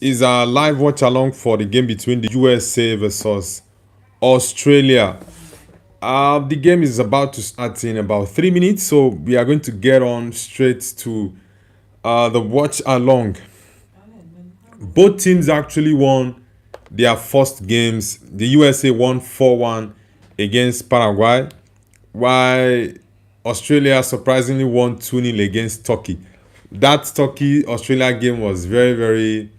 is a live watch along for the game between the USA versus Australia. The game is about to start in about 3 minutes, so we are going to get on straight to the watch along. Both teams actually won their first games. The USA won 4-1 against Paraguay, while Australia surprisingly won 2-0 against Turkey. That Turkey Australia game was very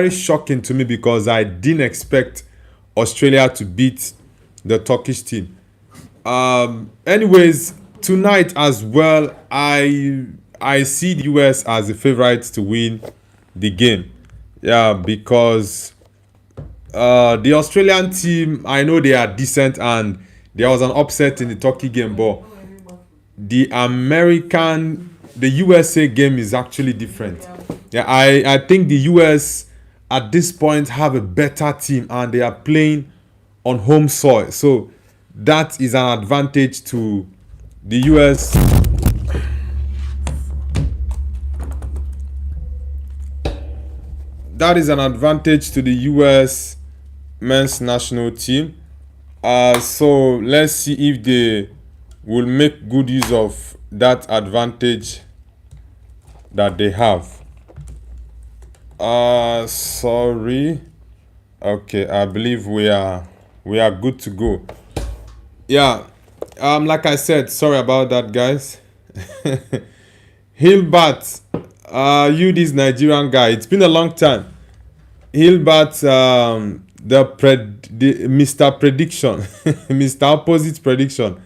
shocking to me because I didn't expect Australia to beat the Turkish team. Anyways, tonight as well, I see the US as the favorite to win the game. Yeah, because the Australian team, I know they are decent and there was an upset in the Turkey game, but the USA game is actually different. Yeah, I think the US at this point have a better team and they are playing on home soil. So that is an advantage to the US. That is an advantage to the US men's national team. So let's see if they will make good use of that advantage that they have. Sorry. Okay, I believe we are good to go. Yeah. Like I said, sorry about that, guys. Hilbert, you this Nigerian guy. It's been a long time. Hilbert, the Mr. Prediction, Mr. Opposite Prediction.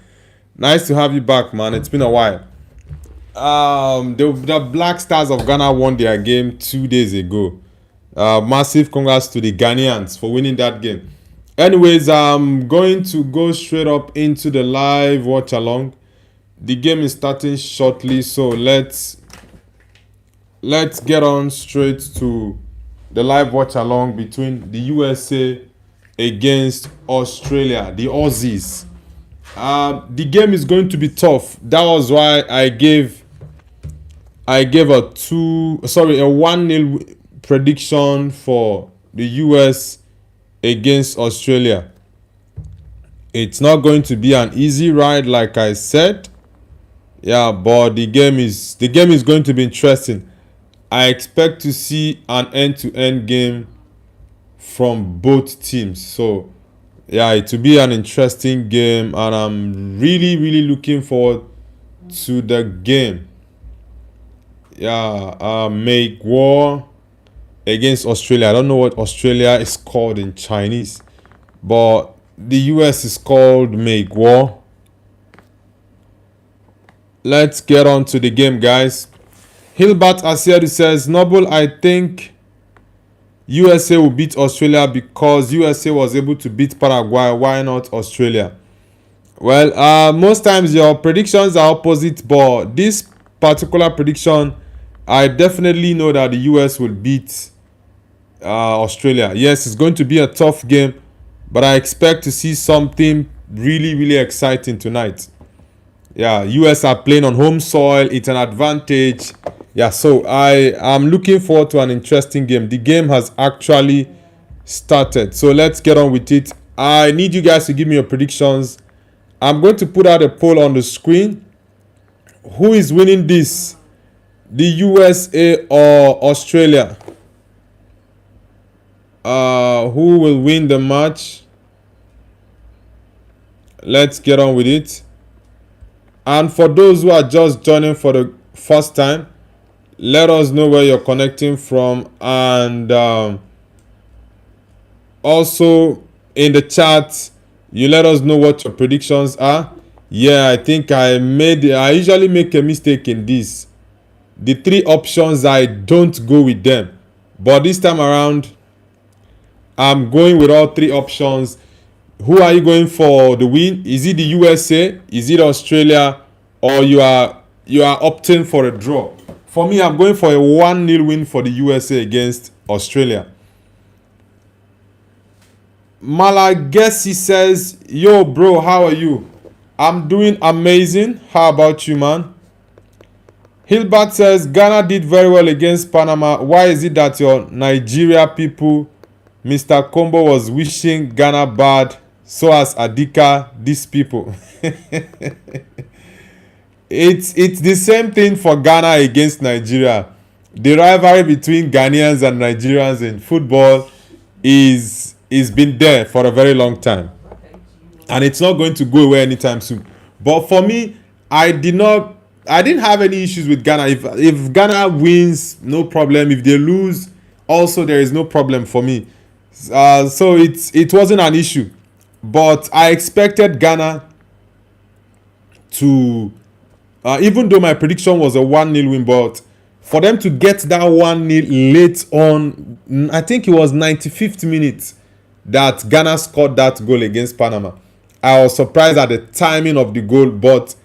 Nice to have you back, man. It's been a while. The Black Stars of Ghana won their game 2 days ago. Massive congrats to the Ghanaians for winning that game. Anyways, I'm going to go straight up into the live watch along. The game is starting shortly, so let's get on straight to the live watch along between the USA against Australia, the Aussies. The game is going to be tough. That was why I gave a 1-0 prediction for the US against Australia. It's not going to be an easy ride, like I said. Yeah, but the game is going to be interesting. I expect to see an end-to-end game from both teams. So yeah, it will be an interesting game, and I'm really looking forward to the game. Yeah, make war against Australia. I don't know what Australia is called in Chinese, but the US is called make war. Let's get on to the game, guys. Hilbert Asiedu says, Noble, I think USA will beat Australia because USA was able to beat Paraguay. Why not Australia? Well, most times your predictions are opposite, but this particular prediction, I definitely know that the US will beat Australia. Yes, it's going to be a tough game, but I expect to see something really exciting tonight. Yeah, US are playing on home soil. It's an advantage. Yeah, so I am looking forward to an interesting game. The game has actually started, so let's get on with it. I need you guys to give me your predictions. I'm going to put out a poll on the screen. Who is winning this? The USA or Australia? Who will win the match? Let's get on with it. And for those who are just joining for the first time, let us know where you're connecting from, and also in the chat you let us know what your predictions are. Yeah, I think I usually make a mistake in this. The three options, I don't go with them, but this time around I'm going with all three options. Who are you going for the win? Is it the USA? Is it Australia? Or you are opting for a draw? For me, I'm going for a 1-0 win for the USA against Australia. Malagesi says, yo bro, how are you? I'm doing amazing. How about you, man? Hilbert says Ghana did very well against Panama. Why is it that your Nigeria people, Mr. Combo, was wishing Ghana bad, so as Adika, these people? It's the same thing for Ghana against Nigeria. The rivalry between Ghanaians and Nigerians in football is been there for a very long time, and it's not going to go away anytime soon. But for me, I didn't have any issues with Ghana. If Ghana wins, no problem. If they lose, also there is no problem for me. So it wasn't an issue, but I expected Ghana to, even though my prediction was a 1-0 win, but for them to get that 1-0 late on, I think it was 95th minute that Ghana scored that goal against Panama. I was surprised at the timing of the goal, but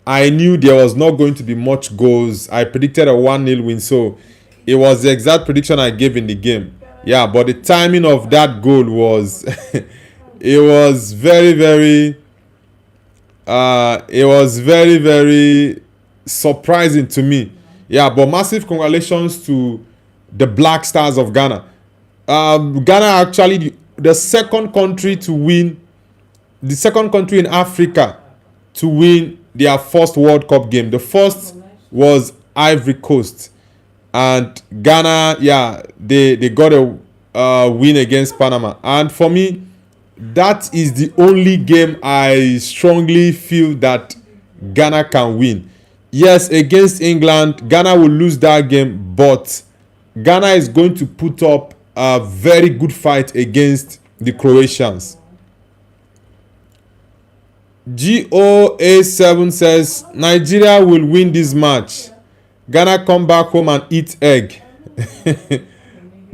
I knew there was not going to be much goals. I predicted a 1-0 win, so it was the exact prediction I gave in the game. Yeah, but the timing of that goal was it was very, very surprising to me. Yeah, but massive congratulations to the Black Stars of Ghana. Ghana actually the second country in Africa to win their first World Cup game. The first was Ivory Coast, and Ghana, yeah, they got a win against Panama. And for me, that is the only game I strongly feel that Ghana can win. Yes, against England, Ghana will lose that game, but Ghana is going to put up a very good fight against the Croatians. GOA7 says Nigeria will win this match. Ghana come back home and eat egg.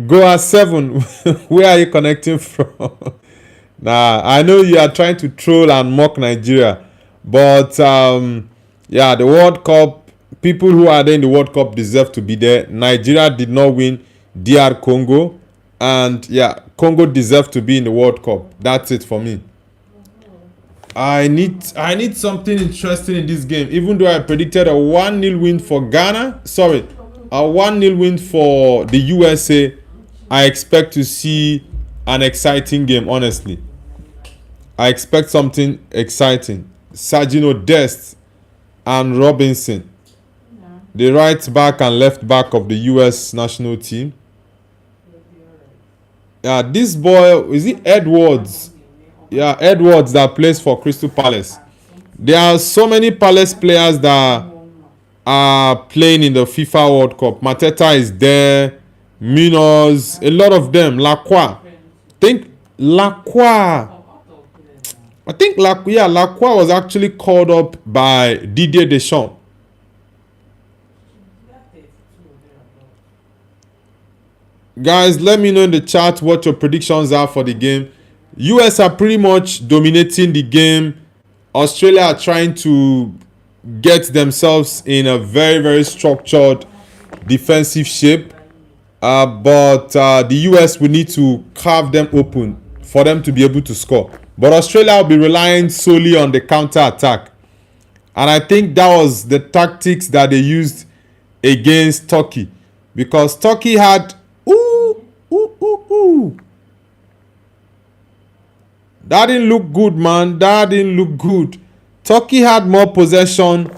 Goa7, where are you connecting from? Nah, I know you are trying to troll and mock Nigeria, but yeah, the World Cup, people who are there in the World Cup deserve to be there. Nigeria did not win DR Congo, and yeah, Congo deserved to be in the World Cup. That's it for me. I need something interesting in this game. Even though I predicted a 1-0 win for Ghana, sorry, a 1-0 win for the USA, I expect to see an exciting game, honestly. I expect something exciting. Sagino Dest and Robinson, the right back and left back of the US national team. Yeah, this boy, is it Edwards? Yeah, Edwards that plays for Crystal Palace. There are so many Palace players that are playing in the FIFA World Cup. Mateta is there, Munoz, a lot of them. Lacroix. I think Lacroix was actually called up by Didier Deschamps. Guys, let me know in the chat what your predictions are for the game. US are pretty much dominating the game. Australia are trying to get themselves in a very, very structured defensive shape. But the US will need to carve them open for them to be able to score. But Australia will be relying solely on the counter-attack. And I think that was the tactics that they used against Turkey. Because Turkey had... That didn't look good, man. That didn't look good. Turkey had more possession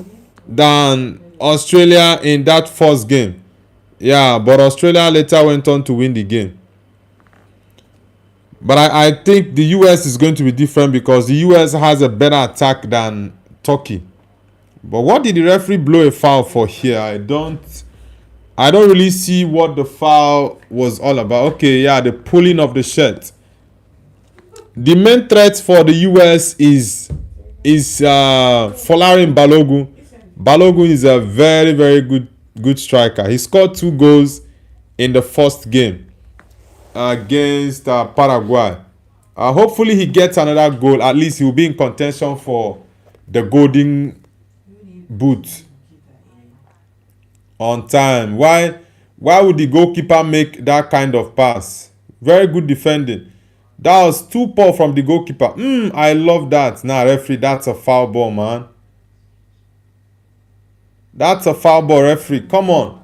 than Australia in that first game. Yeah, but Australia later went on to win the game. But I think the US is going to be different because the US has a better attack than Turkey. But what did the referee blow a foul for here? I don't really see what the foul was all about. Okay, yeah, the pulling of the shirt. The main threat for the US is Folarin Balogun. Balogun is a very, very good striker. He scored 2 goals in the first game against Paraguay. Hopefully he gets another goal. At least he will be in contention for the golden boot on time. Why would the goalkeeper make that kind of pass? Very good defending. That was too poor from the goalkeeper. I love that. Nah, referee, that's a foul ball, man. That's a foul ball, referee. Come on.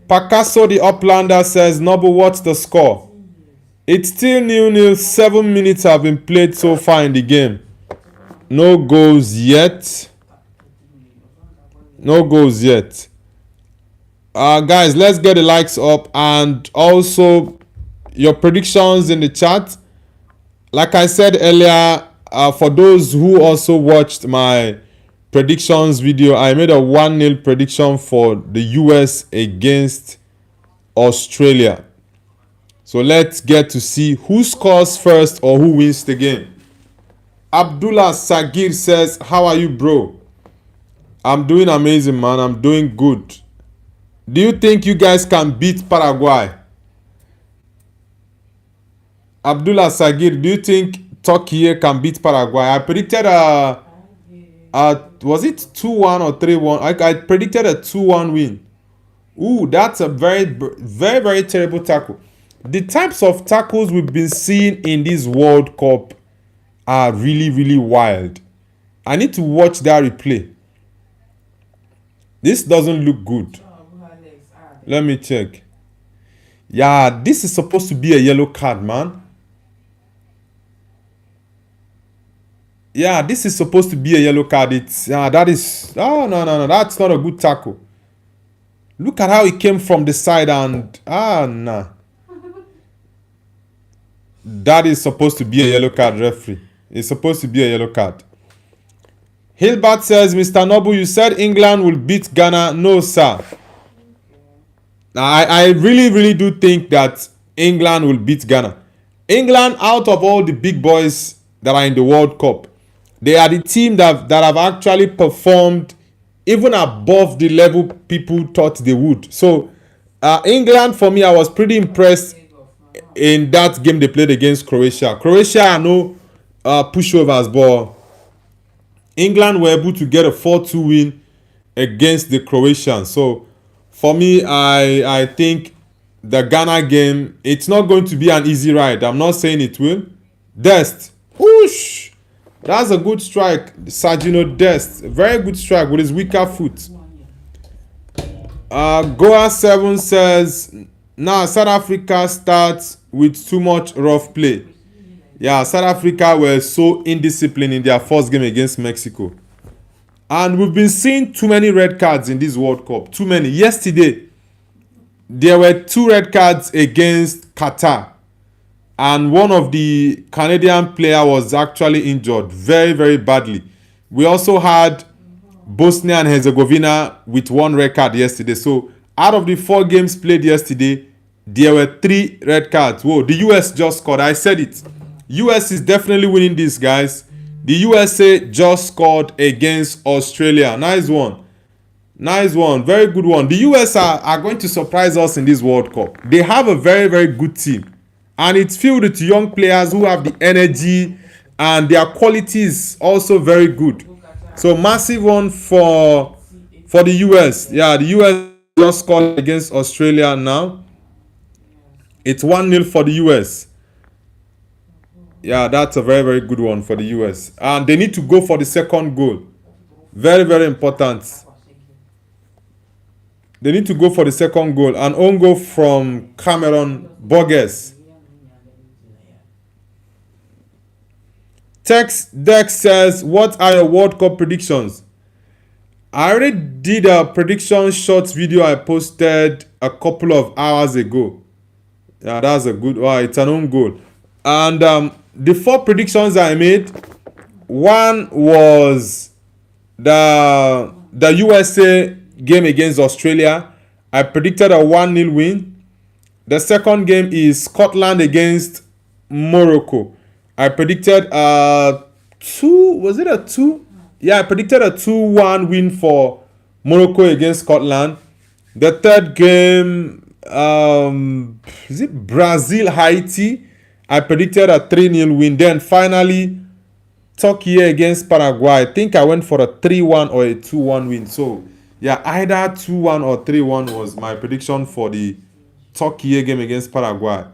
Picasso the Uplander says, Noble, what's the score? It's still 0-0. 7 minutes have been played so far in the game. No goals yet. No goals yet. Guys, let's get the likes up and also your predictions in the chat. Like I said earlier, for those who also watched my predictions video, I made a 1-0 prediction for the US against Australia. So let's get to see who scores first or who wins the game. Abdullah Sagir says, how are you, bro? I'm doing amazing, man. I'm doing good. Do you think you guys can beat Paraguay? Abdullah Sagir, do you think Turkey can beat Paraguay? I predicted was it 2-1 or 3-1? I predicted a 2-1 win. Ooh, that's a very, very terrible tackle. The types of tackles we've been seeing in this World Cup are really wild. I need to watch that replay. This doesn't look good. Let me check. Yeah, this is supposed to be a yellow card, man. Yeah, this is supposed to be a yellow card. It's that is no, that's not a good tackle. Look at how it came from the side and nah. That is supposed to be a yellow card, referee. It's supposed to be a yellow card. Hilbert says, Mr. Noble, you said England will beat Ghana. No, sir. I really do think that England will beat Ghana. England, out of all the big boys that are in the World Cup, they are the team that have actually performed even above the level people thought they would. So, England, for me, I was pretty impressed in that game they played against Croatia. Croatia are no pushovers, but England were able to get a 4-2 win against the Croatians. So, for me, I think the Ghana game, it's not going to be an easy ride. I'm not saying it will. Dest. Whoosh! That's a good strike. Sergio Dest. Very good strike with his weaker foot. Goa7 says, now South Africa starts with too much rough play. Yeah, South Africa were so indisciplined in their first game against Mexico. And we've been seeing too many red cards in this World Cup. Too many. Yesterday, there were 2 red cards against Qatar. And one of the Canadian player was actually injured very badly. We also had Bosnia and Herzegovina with 1 red card yesterday. So, out of the 4 games played yesterday, there were 3 red cards. Whoa, the US just scored. I said it. US is definitely winning this, guys. The USA just scored against Australia. Nice one. Nice one. Very good one. The US are going to surprise us in this World Cup. They have a very good team. And it's filled with young players who have the energy and their quality is also very good. So massive one for the US. Yeah, the US just scored against Australia now. It's 1-0 for the US. Yeah, that's a very good one for the US. And they need to go for the second goal. Very important. They need to go for the second goal. An own goal from Cameron Borges. Dex says, what are your World Cup predictions? I already did a prediction short video I posted a couple of hours ago. Yeah, that's a good one. It's an own goal. And the 4 predictions I made, one was the USA game against Australia. I predicted a 1-0 win. The second game is Scotland against Morocco. I predicted a 2. Was it a 2? Yeah, I predicted a 2-1 win for Morocco against Scotland. The third game, is it Brazil-Haiti? I predicted a 3-0 win. Then finally, Turkey against Paraguay. I think I went for a 3-1 or a 2-1 win. So, yeah, either 2-1 or 3-1 was my prediction for the Turkey game against Paraguay.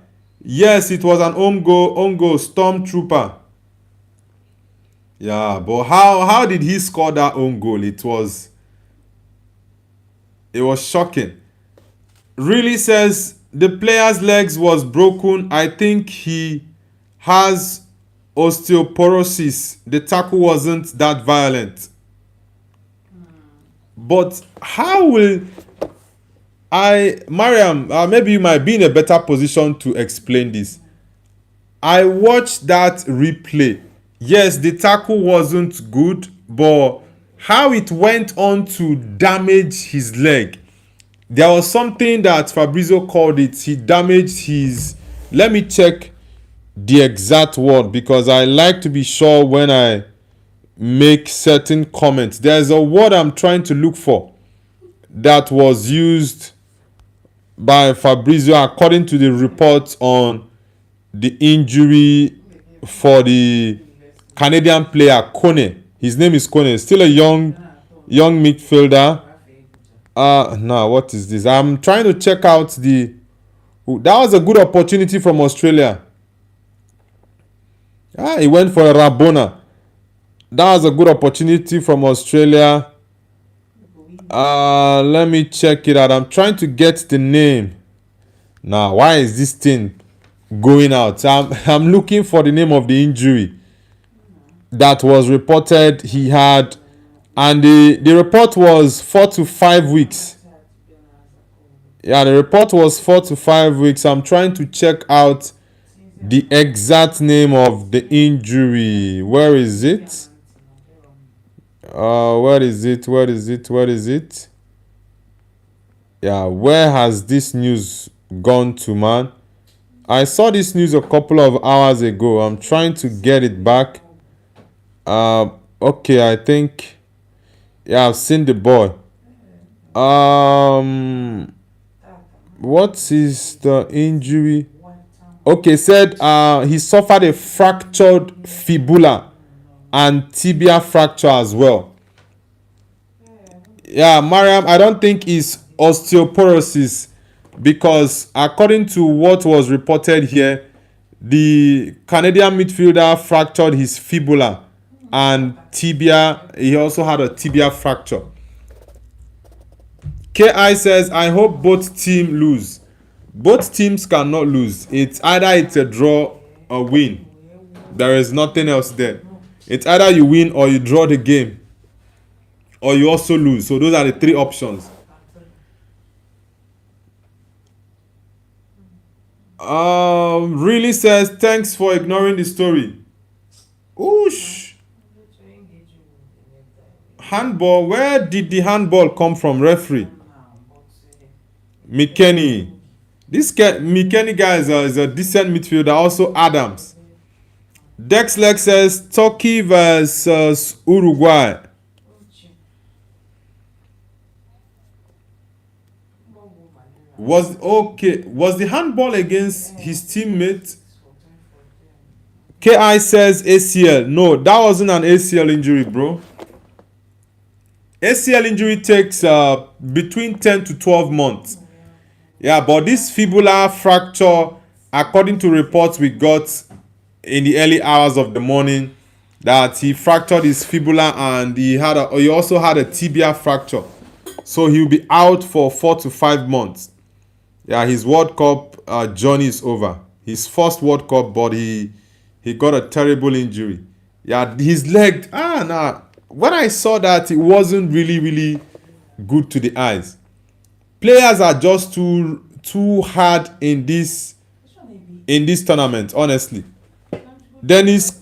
Yes, it was an own goal, Stormtrooper. Yeah, but how did he score that own goal? It was It was shocking. Really says the player's legs was broken. I think he has osteoporosis. The tackle wasn't that violent. But how will Mariam, maybe you might be in a better position to explain this. I watched that replay. Yes, the tackle wasn't good, but how it went on to damage his leg. There was something that Fabrizio called it. He damaged his. Let me check the exact word because I like to be sure when I make certain comments. There's a word I'm trying to look for that was used by Fabrizio according to the report on the injury for the Canadian player Kone. His name is Kone. Still a young midfielder. Now what is this? I'm trying to check out the. That was a good opportunity from Australia. He went for a Rabona. That was a good opportunity from Australia. Let me check it out. I'm trying to get the name. Now, why is this thing going out? I'm looking for the name of the injury that was reported he had, and the report was 4 to 5 weeks. Yeah, the report was 4 to 5 weeks. I'm trying to check out the exact name of the injury. Where is it? Where is it? Yeah, where has this news gone to, man? I saw this news a couple of hours ago. I'm trying to get it back. Okay, I think. Yeah, I've seen the boy. What is the injury? Okay, said he suffered a fractured fibula and tibia fracture as well. Yeah, Mariam, I don't think it's osteoporosis because according to what was reported here, the Canadian midfielder fractured his fibula and tibia. He also had a tibia fracture. KI says, I hope both teams lose. Both teams cannot lose. It's a draw or win. There is nothing else there. It's either you win or you draw the game, or you also lose. So those are the three options. Really says, thanks for ignoring the story. Oosh. Handball. Where did the handball come from, referee? McKenny. This McKenny guy is a decent midfielder. Also Adams. Dexlex says Turkey versus Uruguay. Was the handball against his teammate? KI says ACL. No, that wasn't an ACL injury, bro. ACL injury takes between 10 to 12 months. Yeah, but this fibular fracture, according to reports we got in the early hours of the morning, that he fractured his fibula and he also had a tibia fracture. So he'll be out for 4 to 5 months. Yeah, his World Cup journey is over. His first World Cup, but he got a terrible injury. Yeah, his leg. When I saw that, it wasn't really good to the eyes. Players are just too hard in this tournament, honestly. Dennis.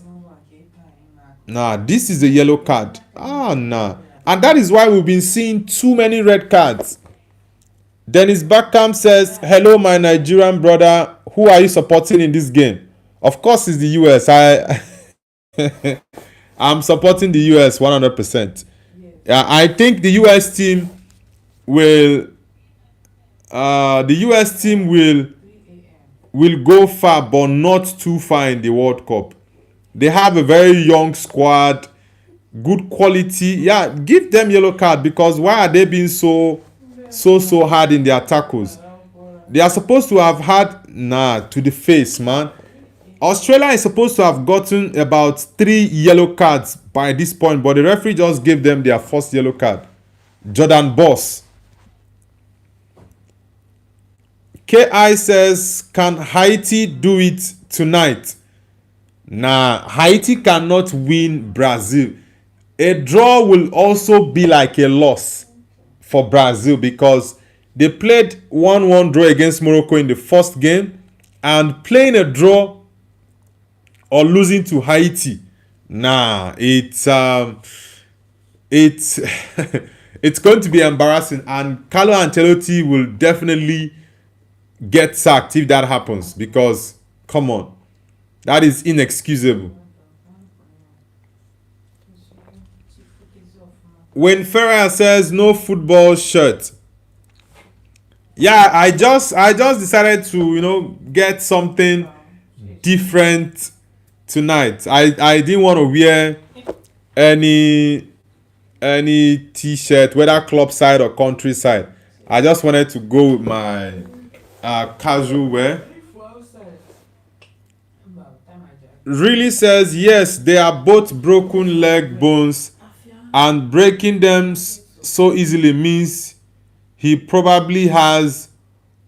This is a yellow card. And that is why we've been seeing too many red cards. Dennis Beckham says, hello, my Nigerian brother. Who are you supporting in this game? Of course, it's the US. I'm supporting the US 100%. Yeah, I think the US team will go far, but not too far in the World Cup. They have a very young squad, good quality. Yeah, give them yellow card because why are they being so hard in their tackles? They are supposed to have had to the face, man. Australia is supposed to have gotten about 3 yellow cards by this point, but the referee just gave them their first yellow card. Jordan Boss. KI says, can Haiti do it tonight? Nah, Haiti cannot win Brazil. A draw will also be like a loss for Brazil because they played 1-1 draw against Morocco in the first game, and playing a draw or losing to Haiti, nah, it's it's going to be embarrassing, and Carlo Ancelotti will definitely get sacked if that happens because come on, that is inexcusable. When Ferrer says no football shirt, yeah, I just decided to get something different tonight. I didn't want to wear any t-shirt, whether club side or country side. I just wanted to go with my casual wear. Really says yes, they are both broken leg bones, and breaking them so easily means he probably has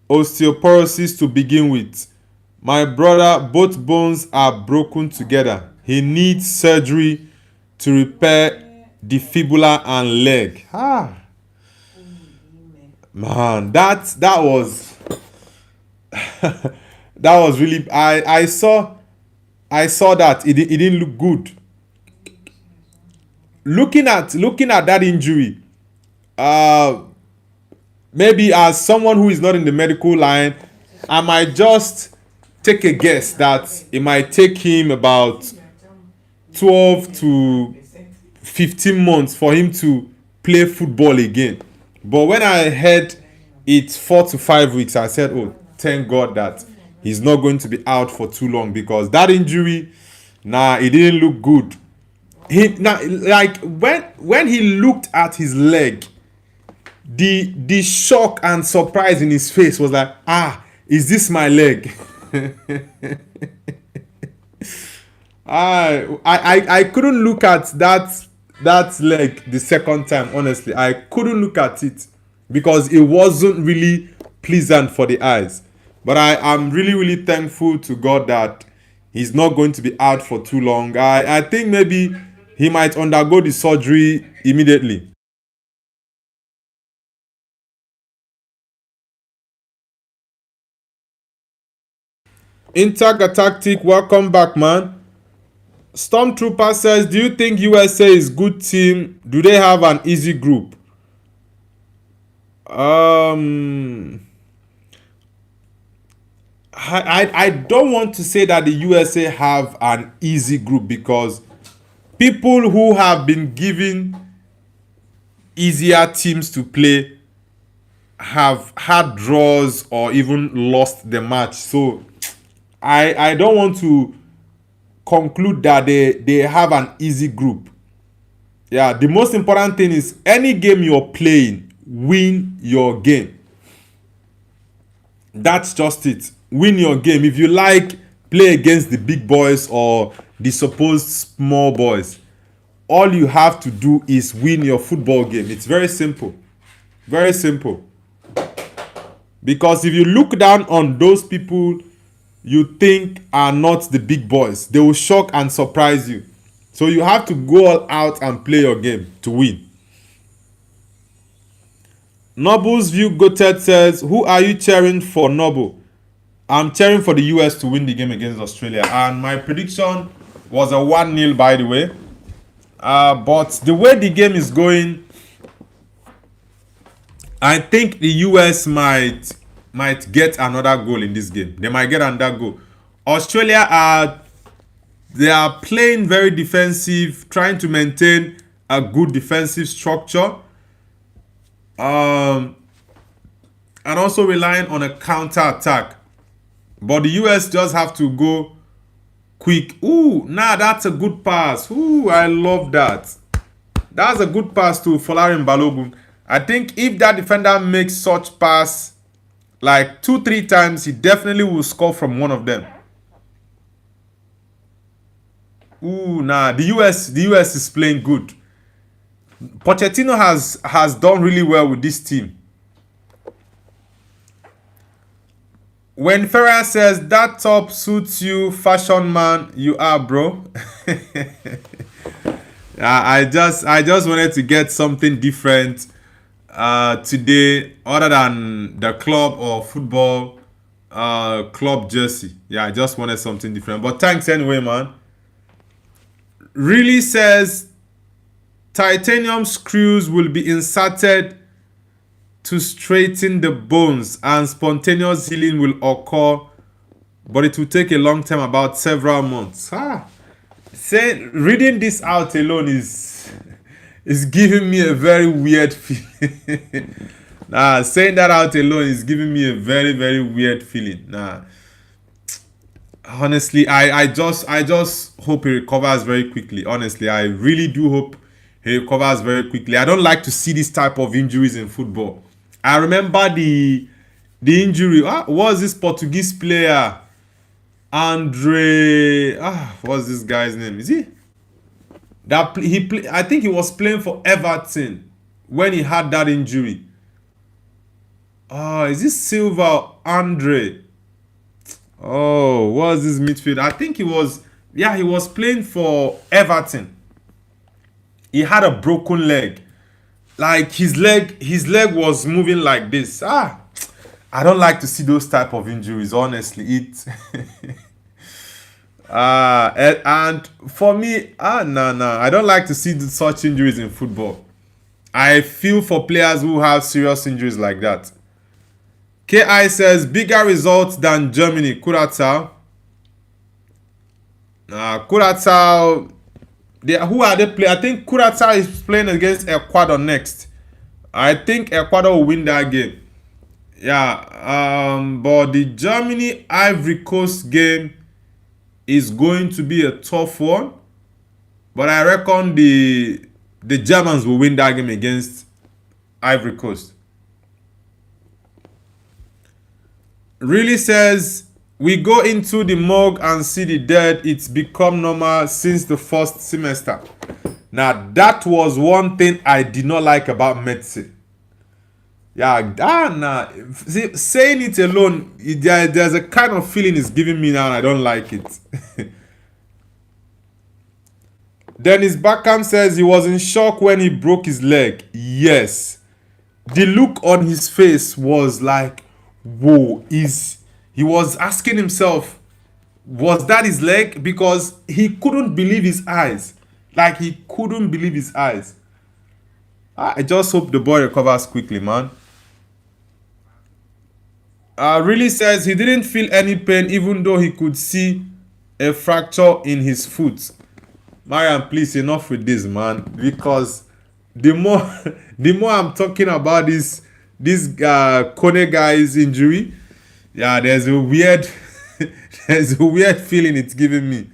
osteoporosis to begin with. My brother, both bones are broken together. He needs surgery to repair the fibula and leg. Man, that was that was really, I saw that it didn't look good. Looking at that injury, maybe as someone who is not in the medical line, I might just take a guess that it might take him about 12 to 15 months for him to play football again. But when I heard it's 4 to 5 weeks, I said, oh, thank God that he's not going to be out for too long, because that injury, it didn't look good. Like when he looked at his leg, the shock and surprise in his face was like, is this my leg? I couldn't look at that leg the second time. Honestly, I couldn't look at it because it wasn't really pleasant for the eyes. But I'm really thankful to God that he's not going to be out for too long. I think maybe he might undergo the surgery immediately. Intergalactic, welcome back, man. Stormtrooper says, do you think USA is good team? Do they have an easy group? I don't want to say that the USA have an easy group, because people who have been given easier teams to play have had draws or even lost the match. So I don't want to conclude that they have an easy group. Yeah, the most important thing is any game you're playing, win your game. That's just it. Win your game. If you like, play against the big boys or the supposed small boys. All you have to do is win your football game. It's very simple. Very simple. Because if you look down on those people you think are not the big boys, they will shock and surprise you. So you have to go all out and play your game to win. Noble's View Gotet says, who are you cheering for, Noble? I'm cheering for the US to win the game against Australia. And my prediction was a 1-0, by the way. But the way the game is going, I think the US might get another goal in this game. They might get another goal. Australia they are playing very defensive, trying to maintain a good defensive structure. And also relying on a counter attack. But the US just have to go quick. That's a good pass. I love that. That's a good pass to Folarin Balogun. I think if that defender makes such pass like 2-3 times, he definitely will score from one of them. The US is playing good. Pochettino has done really well with this team. When Farah says that top suits you, fashion man, you are, bro. I just wanted to get something different today, other than the club or football club jersey. Yeah, I just wanted something different. But thanks anyway, man. Really says titanium screws will be inserted to straighten the bones and spontaneous healing will occur, but it will take a long time, about several months. Reading this out alone is giving me a very weird feeling. Saying that out alone is giving me a very, very weird feeling. Honestly, I just hope he recovers very quickly. Honestly, I really do hope he recovers very quickly. I don't like to see this type of injuries in football. I remember the injury. Was this Portuguese player Andre? What's this guy's name? Is he? I think he was playing for Everton when he had that injury. Is this Silva Andre? What's this midfield? I think he was playing for Everton. He had a broken leg. Like his leg was moving like this. I don't like to see those type of injuries, honestly. And for me, I don't like to see such injuries in football. I feel for players who have serious injuries like that. KI says bigger results than Germany. Curaçao. Curaçao. Who are they playing? I think Curaçao is playing against Ecuador next. I think Ecuador will win that game. Yeah. But the Germany Ivory Coast game is going to be a tough one. But I reckon the Germans will win that game against Ivory Coast. Really says we go into the morgue and see the dead. It's become normal since the first semester. Now that was one thing I did not like about medicine. See, saying it alone, there's a kind of feeling it's giving me now and I don't like it. Dennis Beckham says he was in shock when he broke his leg. Yes. The look on his face was like, whoa, he was asking himself, was that his leg? Because he couldn't believe his eyes. Like he couldn't believe his eyes. I just hope the boy recovers quickly, man. Really says he didn't feel any pain even though he could see a fracture in his foot. Mariam, please, enough with this, man. Because the more I'm talking about this Kone guy's injury, there's a weird feeling it's giving me.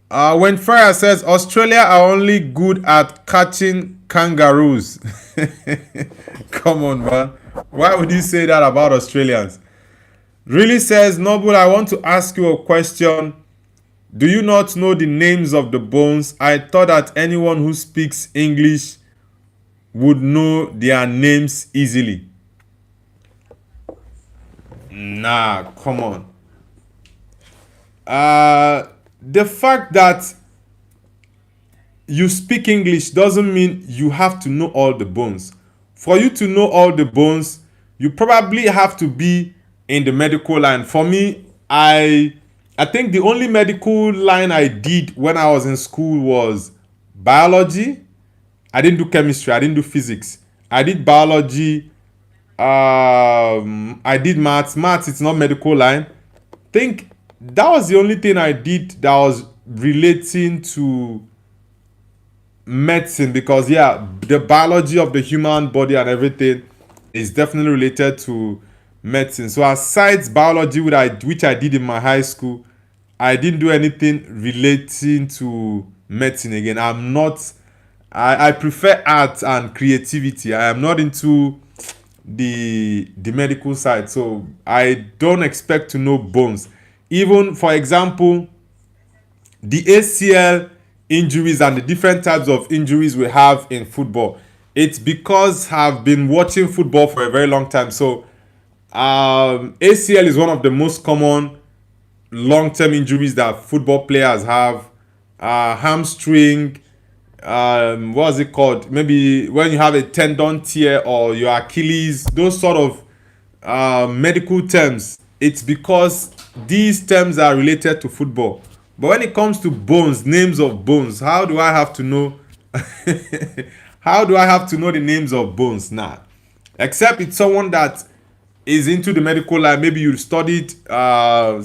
When Farah says Australia are only good at catching kangaroos. Come on, man. Why would you say that about Australians? Really says Noble, I want to ask you a question. Do you not know the names of the bones? I thought that anyone who speaks English would know their names easily. Nah, come on. The fact that you speak English doesn't mean you have to know all the bones. For you to know all the bones, you probably have to be in the medical line. For me, I think the only medical line I did when I was in school was biology. I didn't do chemistry. I didn't do physics. I did biology. I did maths. Maths, it's not medical line. I think that was the only thing I did that was relating to medicine, because the biology of the human body and everything is definitely related to medicine. So aside biology, which I did in my high school, I didn't do anything relating to medicine again. I prefer art and creativity. I am not into the medical side, so I don't expect to know bones. Even, for example, the ACL injuries and the different types of injuries we have in football. it's because I've been watching football for a very long time. So ACL is one of the most common long-term injuries that football players have. Hamstring, what's it called? Maybe when you have a tendon tear or your Achilles, those sort of medical terms. It's because these terms are related to football. But when it comes to bones, names of bones, how do I have to know? How do I have to know the names of bones now? Except it's someone that is into the medical line. Maybe you studied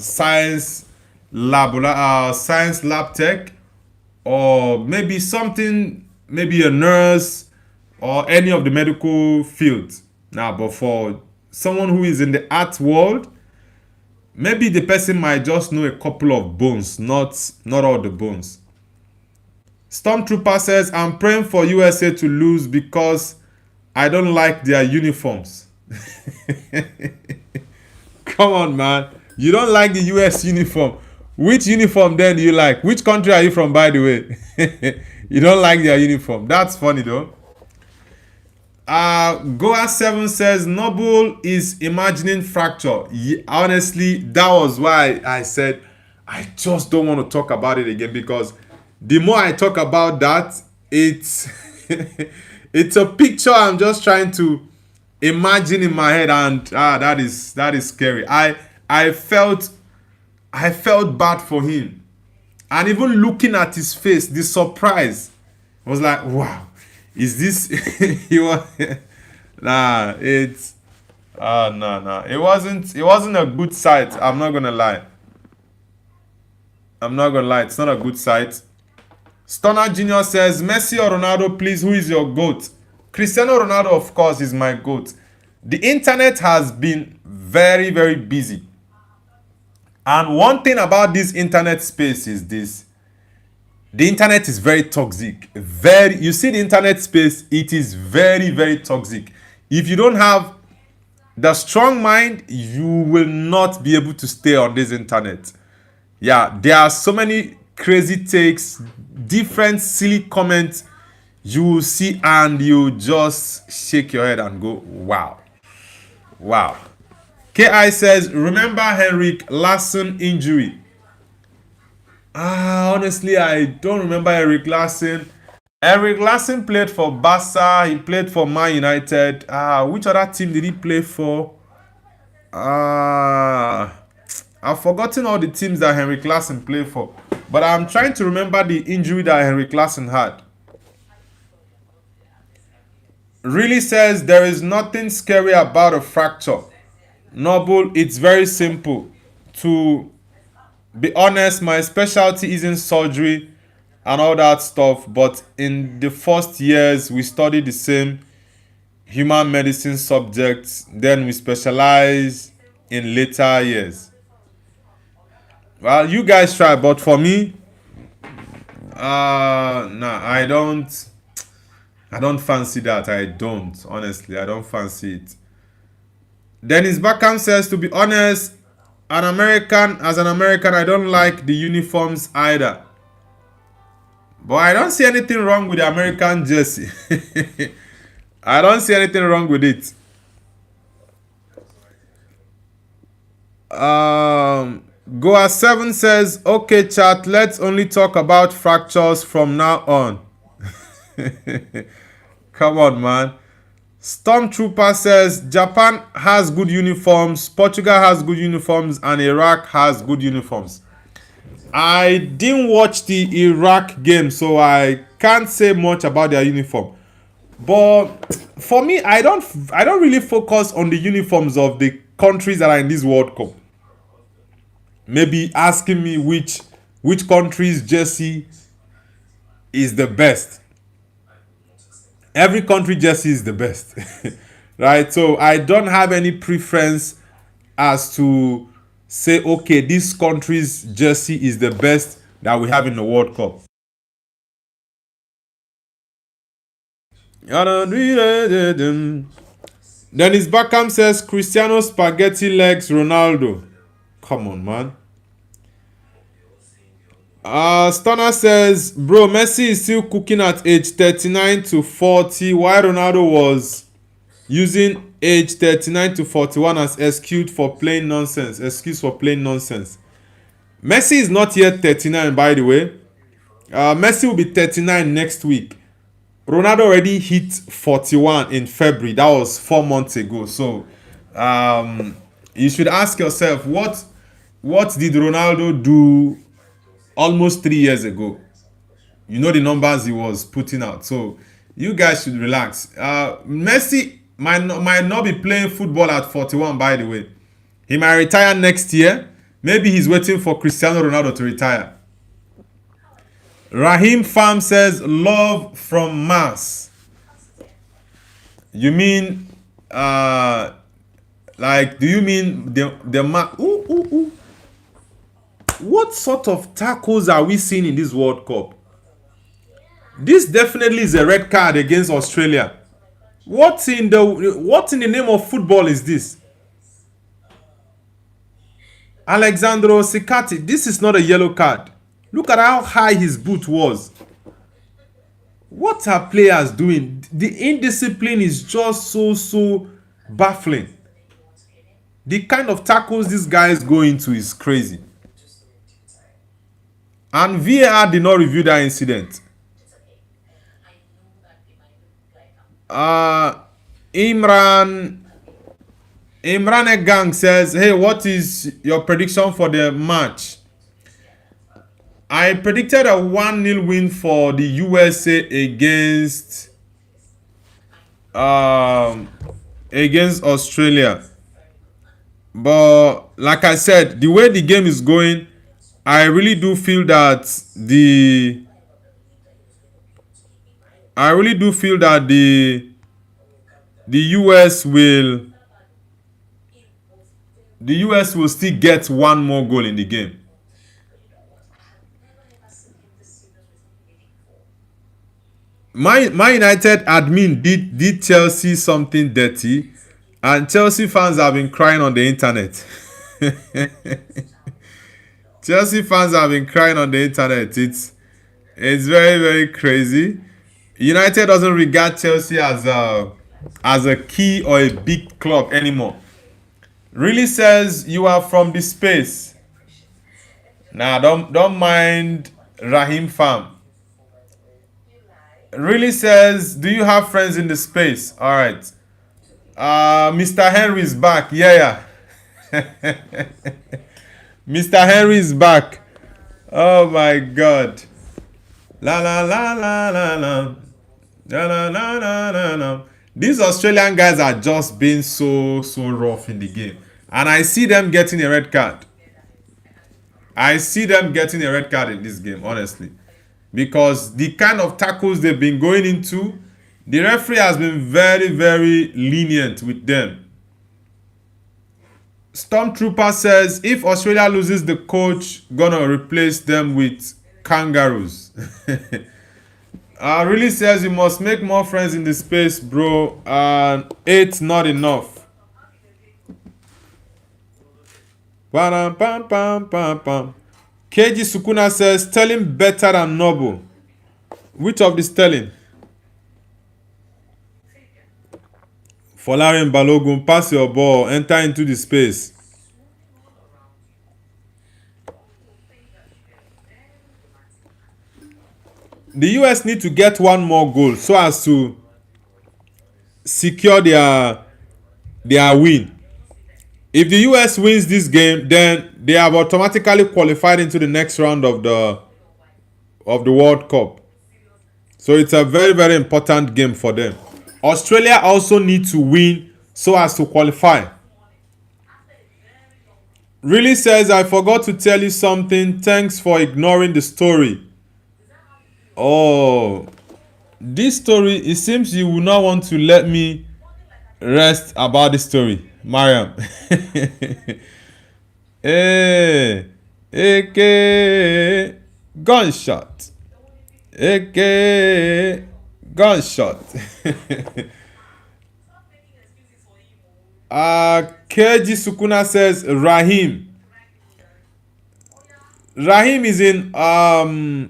science lab tech, or maybe something, maybe a nurse or any of the medical fields. Now, but for someone who is in the art world, maybe the person might just know a couple of bones, not all the bones. Stormtrooper says, I'm praying for USA to lose because I don't like their uniforms. Come on, man. You don't like the US uniform. Which uniform then do you like? Which country are you from, by the way? You don't like their uniform. That's funny, though. Goa7 says, Noble is imagining fracture. Honestly, that was why I said I just don't want to talk about it again, because the more I talk about that, it's it's a picture I'm just trying to imagine in my head, and that is scary. I felt bad for him, and even looking at his face, the surprise was like, wow, is this he was nah, it's no, it wasn't a good sight. I'm not gonna lie, it's not a good sight. Stunner Junior says, Messi or Ronaldo, please, who is your GOAT? Cristiano Ronaldo, of course, is my GOAT. The internet has been very, very busy. And one thing about this internet space is this. The internet is very toxic. You see the internet space, it is very, very toxic. If you don't have the strong mind, you will not be able to stay on this internet. Yeah, there are so many crazy takes, different silly comments you will see, and you just shake your head and go, wow. KI says, remember Henrik Larsson injury? Honestly, I don't remember Henrik Larsson. Henrik Larsson played for Barca. He played for Man United. Which other team did he play for? I've forgotten all the teams that Henrik Larsson played for. But I'm trying to remember the injury that Henrik Larsson had. Really says, there is nothing scary about a fracture. Noble, it's very simple. To be honest, my specialty isn't surgery and all that stuff. But in the first years, we studied the same human medicine subjects. Then we specialize in later years. Well, you guys try, but for me, I don't fancy that. I don't. Honestly, I don't fancy it. Dennis Beckham says, to be honest, as an American, I don't like the uniforms either. But I don't see anything wrong with the American jersey. I don't see anything wrong with it. Goa7 says, okay, chat, let's only talk about fractures from now on. Come on, man. Stormtrooper says, Japan has good uniforms, Portugal has good uniforms, and Iraq has good uniforms. I didn't watch the Iraq game, so I can't say much about their uniform. But for me, I don't really focus on the uniforms of the countries that are in this World Cup. Maybe asking me which country's jersey is the best. Every country jersey is the best. Right? So I don't have any preference as to say, okay, this country's jersey is the best that we have in the World Cup. Dennis Beckham says, Cristiano spaghetti legs Ronaldo. Come on, man. Stunner says, bro, Messi is still cooking at age 39 to 40, while Ronaldo was using age 39 to 41 as excuse for playing nonsense. Messi is not yet 39, by the way. Messi will be 39 next week. Ronaldo already hit 41 in February. That was 4 months ago. So you should ask yourself, what did Ronaldo do almost 3 years ago? You know the numbers he was putting out. So you guys should relax. Messi might not be playing football at 41, by the way. He might retire next year. Maybe he's waiting for Cristiano Ronaldo to retire. Raheem Farm says, love from Mars. You mean, like, do you mean the Mars? Ooh. What sort of tackles are we seeing in this World Cup? This definitely is a red card against Australia. What in the name of football is this? Alexandro Sikati, this is not a yellow card. Look at how high his boot was. What are players doing? The indiscipline is just so baffling. The kind of tackles these guys go into is crazy. And VAR did not review that incident. Imran Egang says, hey, what is your prediction for the match? I predicted a 1-0 win for the USA against Australia. But like I said, the way the game is going, I really do feel that the US will still get one more goal in the game. My United admin did Chelsea something dirty, and Chelsea fans have been crying on the internet. Chelsea fans have been crying on the internet. It's very, very crazy. United doesn't regard Chelsea as a key or a big club anymore. Really says you are from the space. Nah, don't mind Raheem Farm. Really says, do you have friends in the space? All right. Mr. Henry is back. Yeah. Mr. Henry is back. Oh my God. La la la la la la. La la la la la la. These Australian guys are just being so rough in the game. And I see them getting a red card. I see them getting a red card in this game, honestly. Because the kind of tackles they've been going into, the referee has been very, very lenient with them. Stormtrooper says, if Australia loses, the coach gonna replace them with kangaroos. Really says you must make more friends in the space, bro. 8 not enough. KG Sukuna says, Sterling better than Noble. Which of the Sterling? Folarin Balogun, pass your ball, enter into the space. The US need to get one more goal so as to secure their win. If the US wins this game, then they have automatically qualified into the next round of the World Cup. So it's a very, very important game for them. Australia also need to win so as to qualify. Really says, I forgot to tell you something. Thanks for ignoring the story. Oh, this story, it seems you will not want to let me rest about the story, Mariam. Hey, AK gunshot. AK gunshot. KG Sukuna says, Raheem. Raheem is in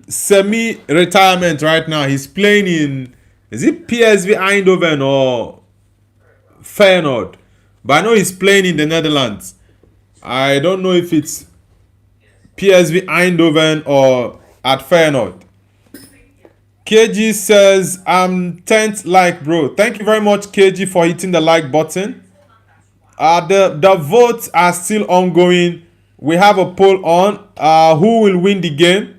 semi-retirement right now. He's playing in, is it PSV Eindhoven or Feyenoord? But I know he's playing in the Netherlands. I don't know if it's PSV Eindhoven or at Feyenoord. KG says, I'm 10th like, bro. Thank you very much, KG, for hitting the like button. The votes are still ongoing. We have a poll on who will win the game,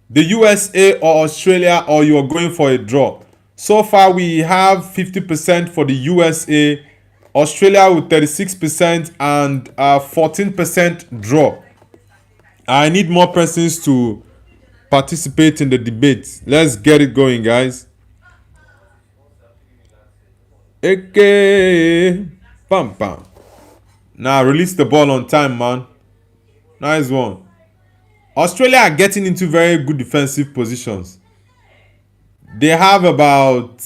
the USA or Australia, or you are going for a draw. So far, we have 50% for the USA, Australia with 36%, and 14% draw. I need more persons to participate in the debate. Let's get it going, guys. Okay. Pam pam. Now release the ball on time, man. Nice one. Australia are getting into very good defensive positions. They have about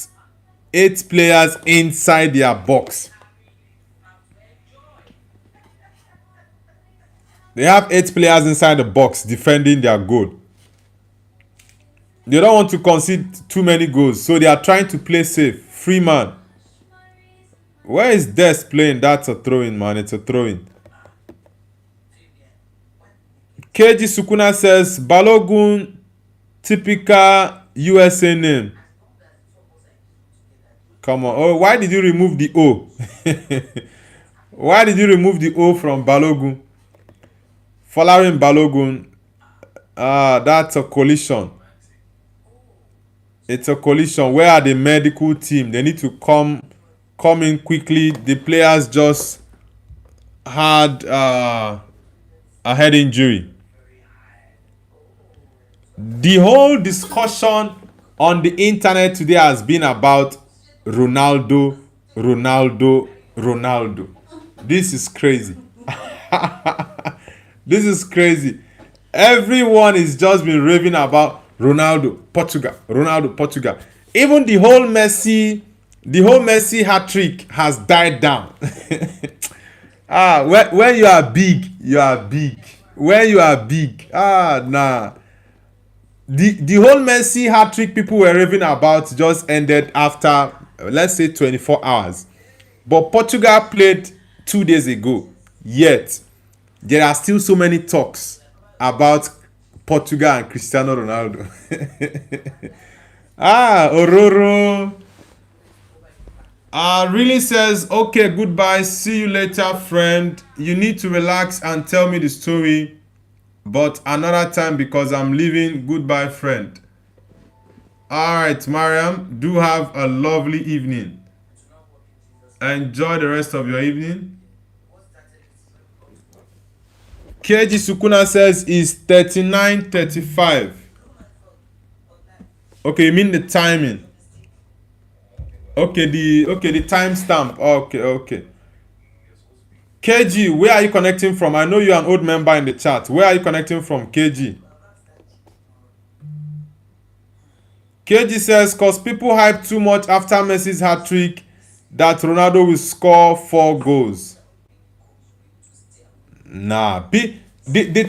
8 players inside their box. They have 8 players inside the box defending their goal. They don't want to concede too many goals, so they are trying to play safe. Free man. Where is Des playing? That's a throw-in, man. It's a throw-in. KG Sukuna says, Balogun, typical USA name. Come on. Oh, why did you remove the O? Why did you remove the O from Balogun? Following Balogun, that's a collision. It's a collision. Where are the medical team? They need to come in quickly. The players just had a head injury. The whole discussion on the internet today has been about Ronaldo. This is crazy. This is crazy. Everyone is just been raving about Ronaldo, Portugal. Even the whole Messi hat-trick has died down. When you are big, you are big. When you are big, nah. The whole Messi hat-trick people were raving about just ended after, let's say, 24 hours. But Portugal played 2 days ago. Yet, there are still so many talks about Portugal and Cristiano Ronaldo. Ororo. Really says, okay, goodbye. See you later, friend. You need to relax and tell me the story. But another time because I'm leaving. Goodbye, friend. Alright, Mariam. Do have a lovely evening. Enjoy the rest of your evening. KG Sukuna says is 39:35. Okay, you mean the timing? Okay, the timestamp. Okay. KG, where are you connecting from? I know you're an old member in the chat. Where are you connecting from, KG? KG says, cause people hype too much after Messi's hat-trick that Ronaldo will score 4 goals. Nah, the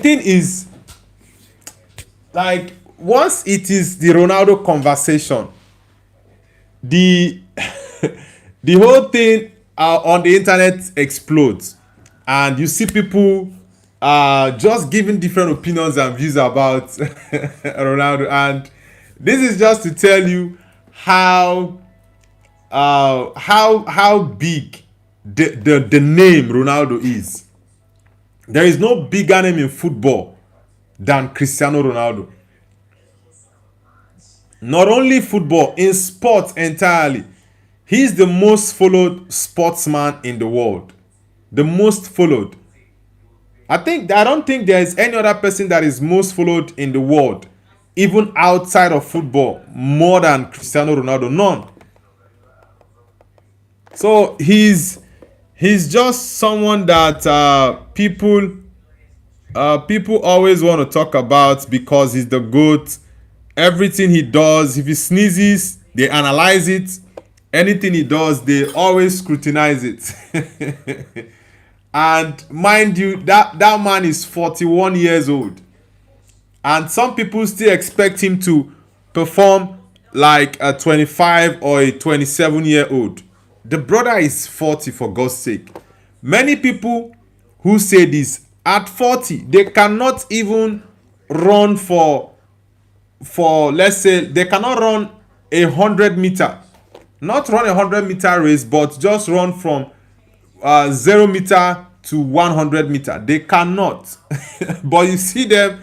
thing is, like, once it is the Ronaldo conversation, the the whole thing on the internet explodes, and you see people just giving different opinions and views about Ronaldo. And this is just to tell you how big the name Ronaldo is. There is no bigger name in football than Cristiano Ronaldo. Not only football, in sports entirely. He's the most followed sportsman in the world. The most followed. I don't think there is any other person that is most followed in the world, even outside of football, more than Cristiano Ronaldo. None. So he's just someone that people always want to talk about because he's the GOAT. Everything he does, if he sneezes, they analyze it. Anything he does, they always scrutinize it. And mind you, that man is 41 years old. And some people still expect him to perform like a 25 or a 27-year-old. The brother is 40, for God's sake. Many people who say this, at 40, they cannot even run for let's say, they cannot run 100 meter. Not run 100 meter race, but just run from 0 meter to 100 meter. They cannot. But you see them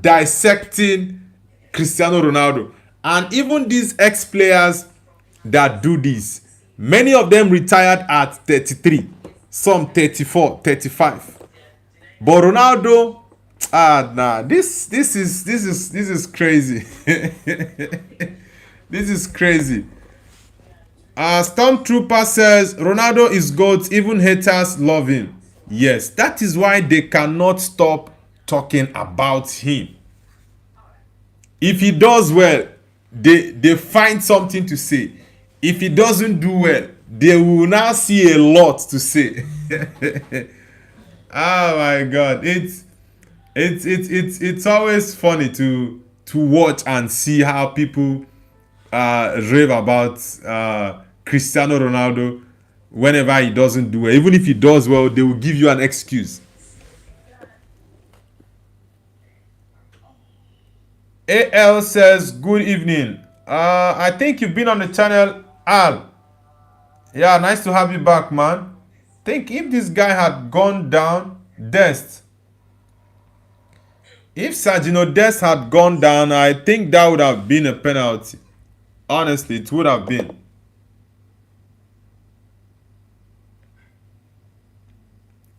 dissecting Cristiano Ronaldo. And even these ex-players that do this, many of them retired at 33, some 34, 35. But Ronaldo, nah, this is crazy. This is crazy. Stormtrooper says Ronaldo is GOAT, even haters love him. Yes, that is why they cannot stop talking about him. If he does well, they find something to say. If he doesn't do well, they will now see a lot to say. Oh my God, it's always funny to watch and see how people rave about Cristiano Ronaldo whenever he doesn't do well. Even if he does well, they will give you an excuse. AL says, good evening. I think you've been on the channel, Al. Yeah, nice to have you back, man. Think if this guy had gone down, Dest. If Sergio Dest had gone down, I think that would have been a penalty. Honestly, it would have been.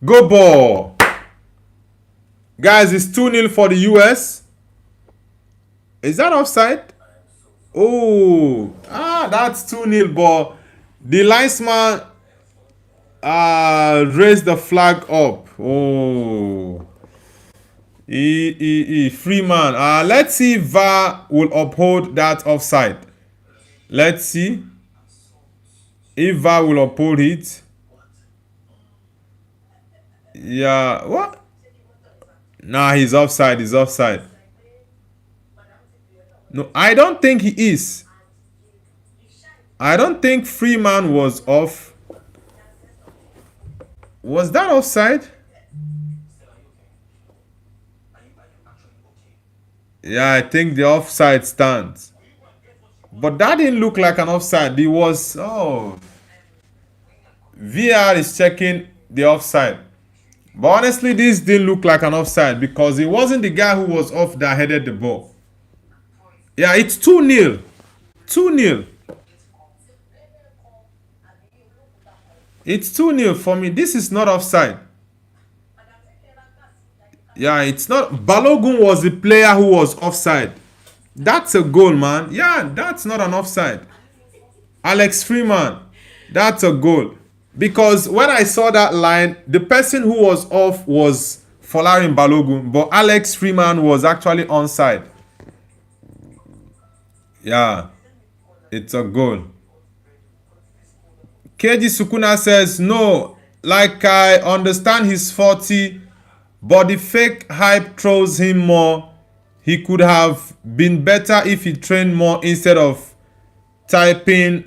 Go ball. Guys, it's 2-0 for the US. Is that offside? Oh, that's 2-0, but the linesman raised the flag up. Oh. Freeman. Let's see if VAR will uphold that offside. Let's see if VAR will uphold it. Yeah, what? Nah, he's offside. He's offside. No, I don't think he is. I don't think Freeman was off. Was that offside? Yeah, I think the offside stands. But that didn't look like an offside. It was, VR is checking the offside. But honestly, this didn't look like an offside because it wasn't the guy who was off that headed the ball. Yeah, it's 2-0. 2-0. It's 2-0 for me. This is not offside. Yeah, it's not. Balogun was the player who was offside. That's a goal, man. Yeah, that's not an offside. Alex Freeman, that's a goal. Because when I saw that line, the person who was off was Folarin Balogun, but Alex Freeman was actually onside. Yeah, it's a goal. KG Sukuna says, no, like I understand he's 40, but the fake hype throws him more. He could have been better if he trained more instead of typing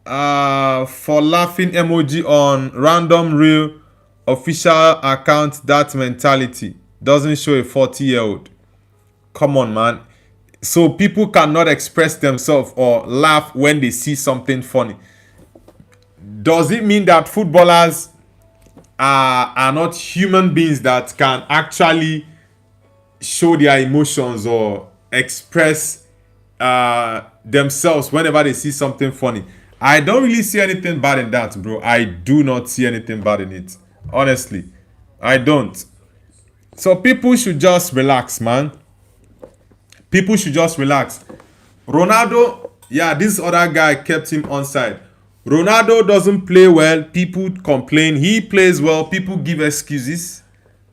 for laughing emoji on random real official account. That mentality doesn't show a 40-year-old. Come on, man. So people cannot express themselves or laugh when they see something funny. Does it mean that footballers are not human beings that can actually show their emotions or express themselves whenever they see something funny? I don't really see anything bad in that, bro. I do not see anything bad in it. Honestly, I don't. So people should just relax, man. People should just relax. Ronaldo, yeah, this other guy kept him onside. Ronaldo doesn't play well. People complain. He plays well. People give excuses.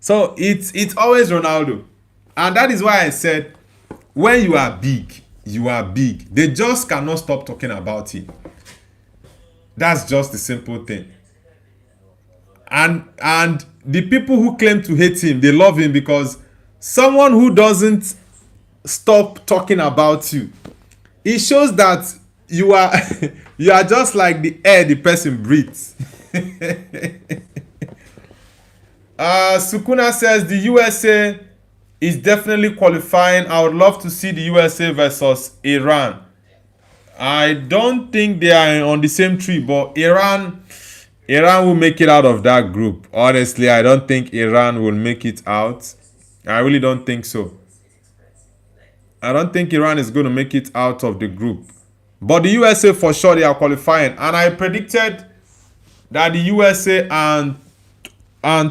So it's always Ronaldo. And that is why I said, when you are big, you are big. They just cannot stop talking about it. That's just the simple thing. And the people who claim to hate him, they love him because someone who doesn't stop talking about you, it shows that you are you are just like the air the person breathes. Sukuna says the USA is definitely qualifying. I would love to see the USA versus Iran. I don't think they are on the same tree, but Iran will make it out of that group. Honestly, I don't think Iran will make it out. I really don't think so. I don't think Iran is going to make it out of the group. But the USA for sure, they are qualifying. And I predicted that the USA and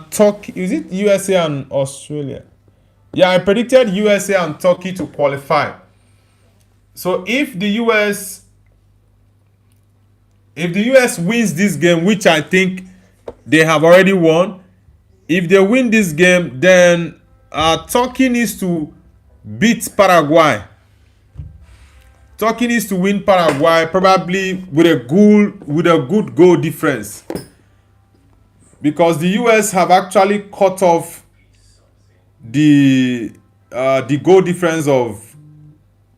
Turkey, is it USA and Australia? Yeah, I predicted USA and Turkey to qualify. So if the US wins this game, which I think they have already won, if they win this game, then Turkey needs to beat Paraguay. Turkey needs to win Paraguay, probably with a good goal difference, because the US have actually cut off the goal difference of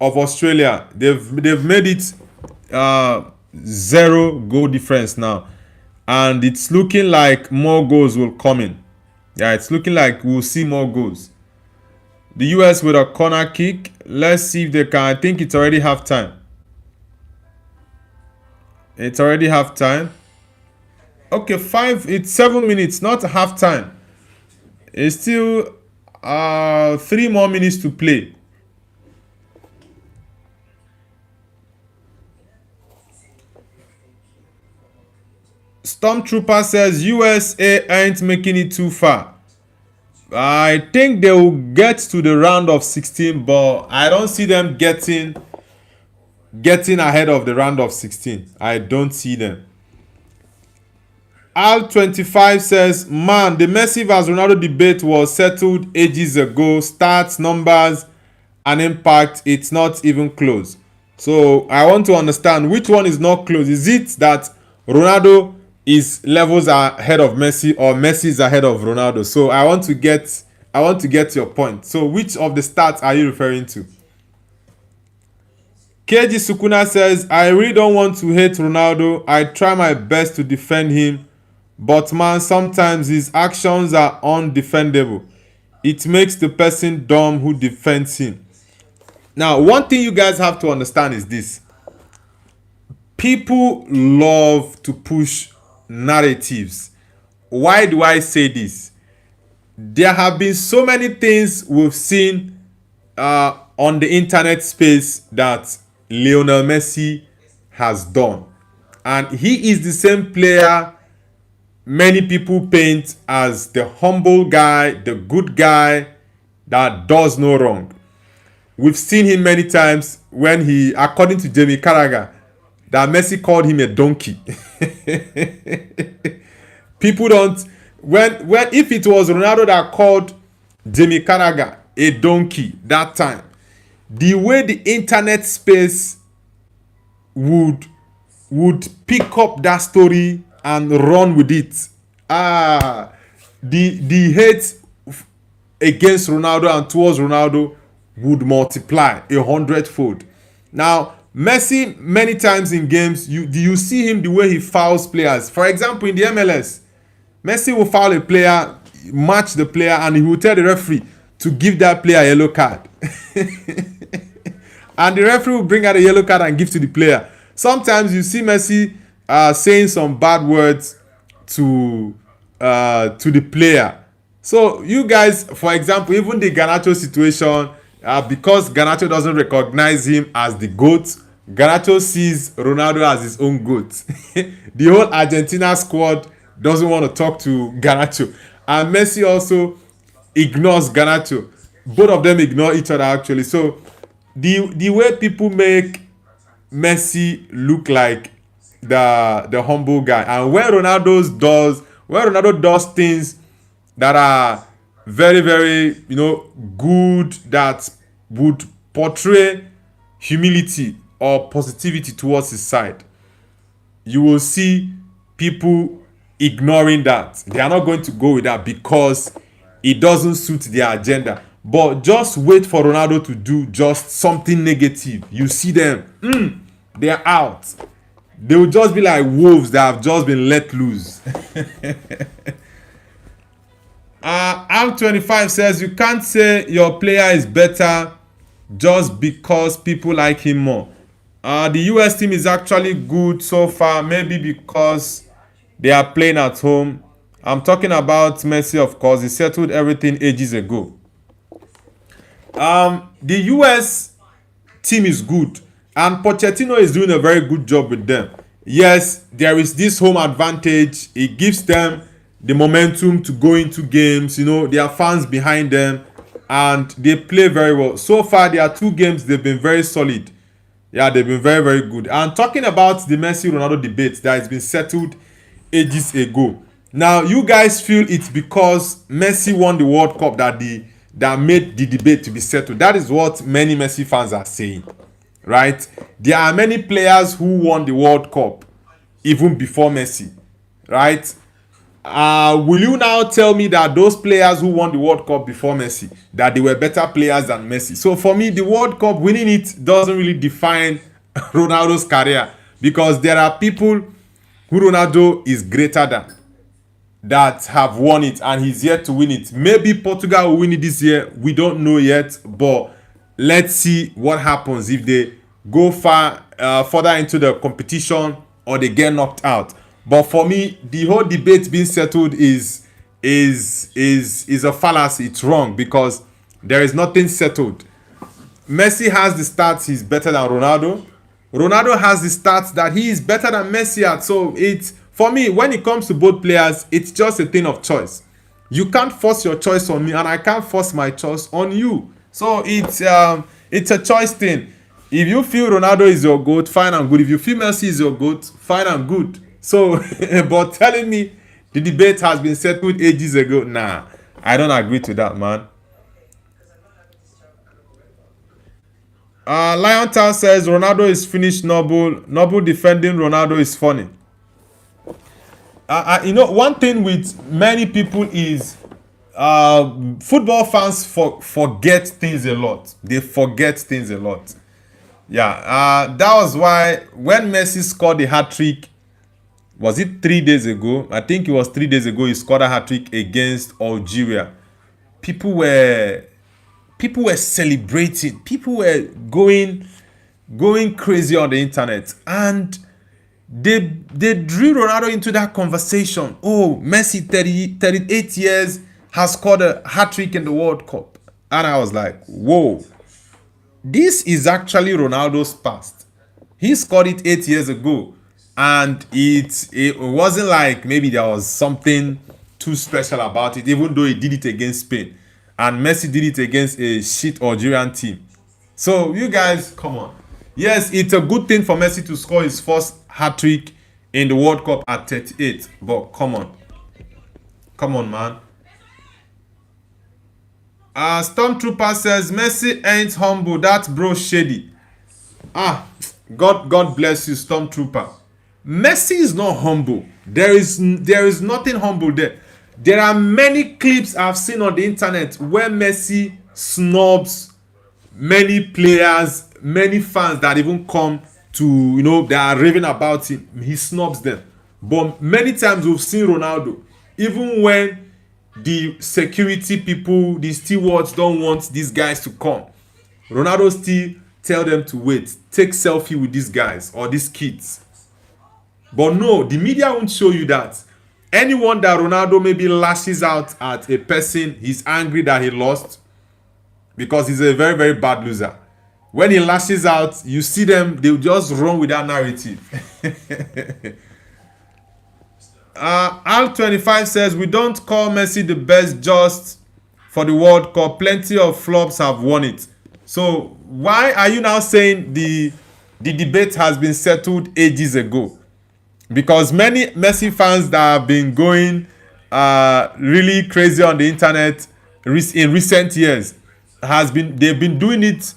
Australia. They've made it 0 goal difference now, and it's looking like more goals will come in. Yeah, it's looking like we'll see more goals. The US with a corner kick. Let's see if they can. I think it's already half time. It's already half time. Okay, it's 7 minutes, not half time. It's still 3 more minutes to play. Stormtrooper says USA ain't making it too far. I think they will get to the round of 16, but I don't see them getting ahead of the round of 16. I don't see them. Al25 says, man, the Messi vs Ronaldo debate was settled ages ago. Stats, numbers, and impact, it's not even close. So I want to understand which one is not close. Is it that Ronaldo is levels ahead of Messi, or Messi is ahead of Ronaldo? So I want to get your point. So which of the stats are you referring to? KG Sukuna says, I really don't want to hate Ronaldo. I try my best to defend him, but man, sometimes his actions are undefendable. It makes the person dumb who defends him. Now, one thing you guys have to understand is this. People love to push narratives. Why do I say this? There have been so many things we've seen on the internet space that Lionel Messi has done. And he is the same player many people paint as the humble guy, the good guy that does no wrong. We've seen him many times when he, according to Jamie Carragher, that Messi called him a donkey. People don't, if it was Ronaldo that called Jamie Carragher a donkey that time, the way the internet space would pick up that story and run with it. The hate against Ronaldo and towards Ronaldo would multiply 100-fold. Now, Messi, many times in games, you see him the way he fouls players. For example, in the MLS, Messi will foul a player, match the player, and he will tell the referee to give that player a yellow card. And the referee will bring out a yellow card and give to the player. Sometimes you see Messi saying some bad words to the player. So you guys, for example, even the Garnacho situation, because Garnacho doesn't recognize him as the GOAT, Garnacho sees Ronaldo as his own GOAT. The whole Argentina squad doesn't want to talk to Garnacho. And Messi also ignores Garnacho. Both of them ignore each other actually. So the way people make Messi look like the humble guy, and when Ronaldo does things that are very, very, good, that would portray humility or positivity towards his side, you will see people ignoring that. They are not going to go with that because it doesn't suit their agenda. But just wait for Ronaldo to do just something negative. You see them, they're out. They will just be like wolves that have just been let loose. R25 says you can't say your player is better just because people like him more. The US team is actually good so far, maybe because they are playing at home. I'm talking about Messi, of course. He settled everything ages ago. The US team is good, and Pochettino is doing a very good job with them. Yes, there is this home advantage. It gives them the momentum to go into games. You know, there are fans behind them, and they play very well. So far, there are 2 games they've been very solid. Yeah, they've been very, very good. And talking about the Messi-Ronaldo debate that has been settled ages ago. Now, you guys feel it's because Messi won the World Cup that made the debate to be settled. That is what many Messi fans are saying, right? There are many players who won the World Cup even before Messi, right? Will you now tell me that those players who won the World Cup before Messi, that they were better players than Messi? So for me, the World Cup, winning it doesn't really define Ronaldo's career, because there are people who Ronaldo is greater than that have won it, and he's yet to win it. Maybe Portugal will win it this year. We don't know yet, but let's see what happens if they go further into the competition or they get knocked out. But for me, the whole debate being settled is a fallacy. It's wrong, because there is nothing settled. Messi has the stats, he's better than Ronaldo. Ronaldo has the stats that he is better than Messi at. So it's, for me, when it comes to both players, it's just a thing of choice. You can't force your choice on me, and I can't force my choice on you. So it's a choice thing. If you feel Ronaldo is your GOAT, fine and good. If you feel Messi is your GOAT, fine and good. So, but telling me the debate has been settled ages ago, nah, I don't agree to that, man. Lion Town says Ronaldo is finished. Noble defending Ronaldo is funny. You know, one thing with many people is football fans forget things a lot. They forget things a lot. Yeah, that was why when Messi scored the hat-trick, was it 3 days ago? I think it was 3 days ago, he scored a hat-trick against Algeria. People were celebrating. People were going crazy on the internet, and they drew Ronaldo into that conversation. Oh, Messi, 38 years, has scored a hat-trick in the World Cup. And I was like, whoa, this is actually Ronaldo's past. He scored it 8 years ago, and it wasn't like maybe there was something too special about it, even though he did it against Spain. And Messi did it against a shit Algerian team. So you guys, come on. Yes, it's a good thing for Messi to score his first hat-trick in the World Cup at 38. But come on. Come on, man. Stormtrooper says, Messi ain't humble. That bro shady. God bless you, Stormtrooper. Messi is not humble. There is nothing humble there. There are many clips I've seen on the internet where Messi snubs many players, many fans that even come to, you know, they are raving about him. He snubs them. But many times we've seen Ronaldo, even when the security people, the stewards don't want these guys to come, Ronaldo still tell them to wait, take selfie with these guys or these kids. But no, the media won't show you that. Anyone that Ronaldo maybe lashes out at a person, he's angry that he lost, because he's a very, very bad loser. When he lashes out, you see them, they'll just run with that narrative. Al25 says, we don't call Messi the best just for the World Cup. Plenty of flops have won it. So why are you now saying the debate has been settled ages ago? Because many Messi fans that have been going really crazy on the internet in recent years, they've been doing it,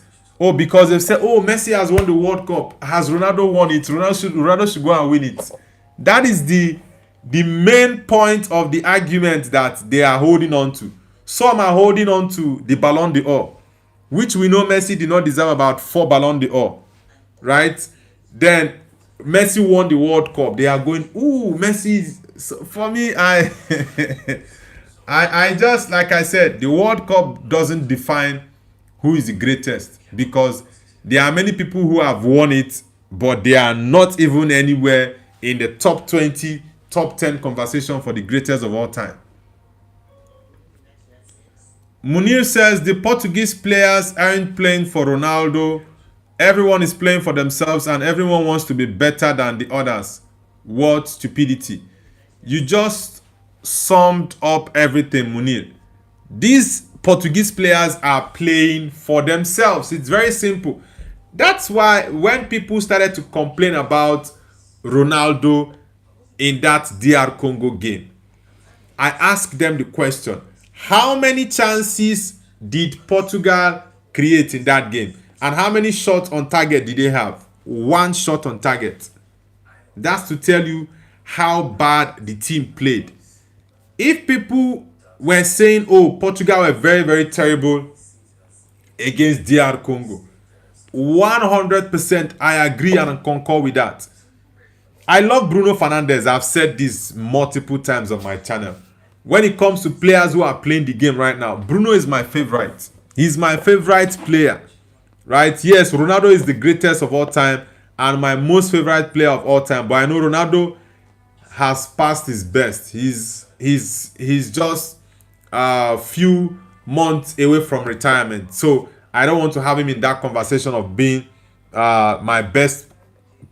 because they've said, oh, Messi has won the World Cup. Has Ronaldo won it? Ronaldo should go and win it. That is the main point of the argument that they are holding on to. Some are holding on to the Ballon d'Or, which we know Messi did not deserve about 4 Ballon d'Or, right? Then Messi won the World Cup. They are going, ooh, Messi. So for me, I just, like I said, the World Cup doesn't define who is the greatest, because there are many people who have won it, but they are not even anywhere in the top 20, top 10 conversation for the greatest of all time. Munir says the Portuguese players aren't playing for Ronaldo. Everyone is playing for themselves and everyone wants to be better than the others. What stupidity. You just summed up everything, Munir. These Portuguese players are playing for themselves. It's very simple. That's why when people started to complain about Ronaldo in that DR Congo game, I asked them the question, how many chances did Portugal create in that game? And how many shots on target did they have? 1 shot on target. That's to tell you how bad the team played. If people were saying, oh, Portugal were very, very terrible against DR Congo, 100% I agree and concur with that. I love Bruno Fernandes. I've said this multiple times on my channel. When it comes to players who are playing the game right now, Bruno is my favorite. He's my favorite player, right? Yes, Ronaldo is the greatest of all time and my most favorite player of all time. But I know Ronaldo has passed his best. He's just a few months away from retirement. So I don't want to have him in that conversation of being my best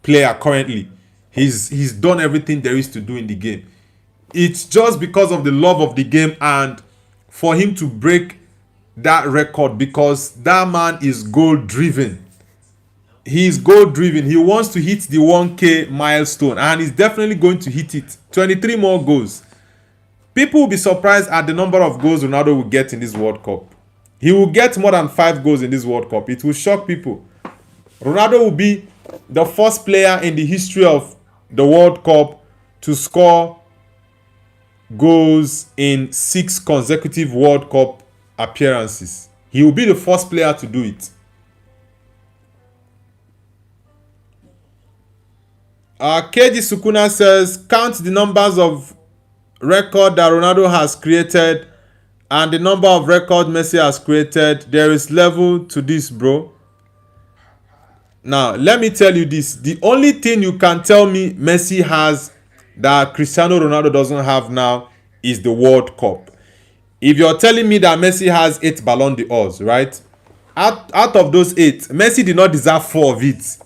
player currently. He's done everything there is to do in the game. It's just because of the love of the game and for him to break that record, because that man is goal driven. He's goal driven. He wants to hit the 1K milestone and he's definitely going to hit it. 23 more goals. People will be surprised at the number of goals Ronaldo will get in this World Cup. He will get more than 5 goals in this World Cup. It will shock people. Ronaldo will be the first player in the history of the World Cup to score goals in 6 consecutive World Cup appearances. He will be the first player to do it. KG Sukuna says, count the numbers of record that Ronaldo has created and the number of record Messi has created. There is level to this, bro. Now, let me tell you this. The only thing you can tell me Messi has that Cristiano Ronaldo doesn't have now is the World Cup. If you're telling me that Messi has 8 Ballon d'Ors, right? Out of those 8, Messi did not deserve 4 of it.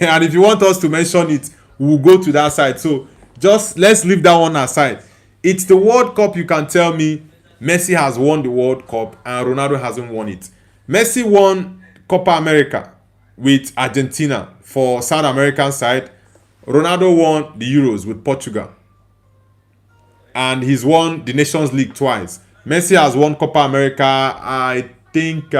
And if you want us to mention it, we'll go to that side. So just let's leave that one aside. It's the World Cup you can tell me Messi has won the World Cup and Ronaldo hasn't won it. Messi won Copa America with Argentina for South American side. Ronaldo won the Euros with Portugal. And he's won the Nations League twice. Messi has won Copa America. I think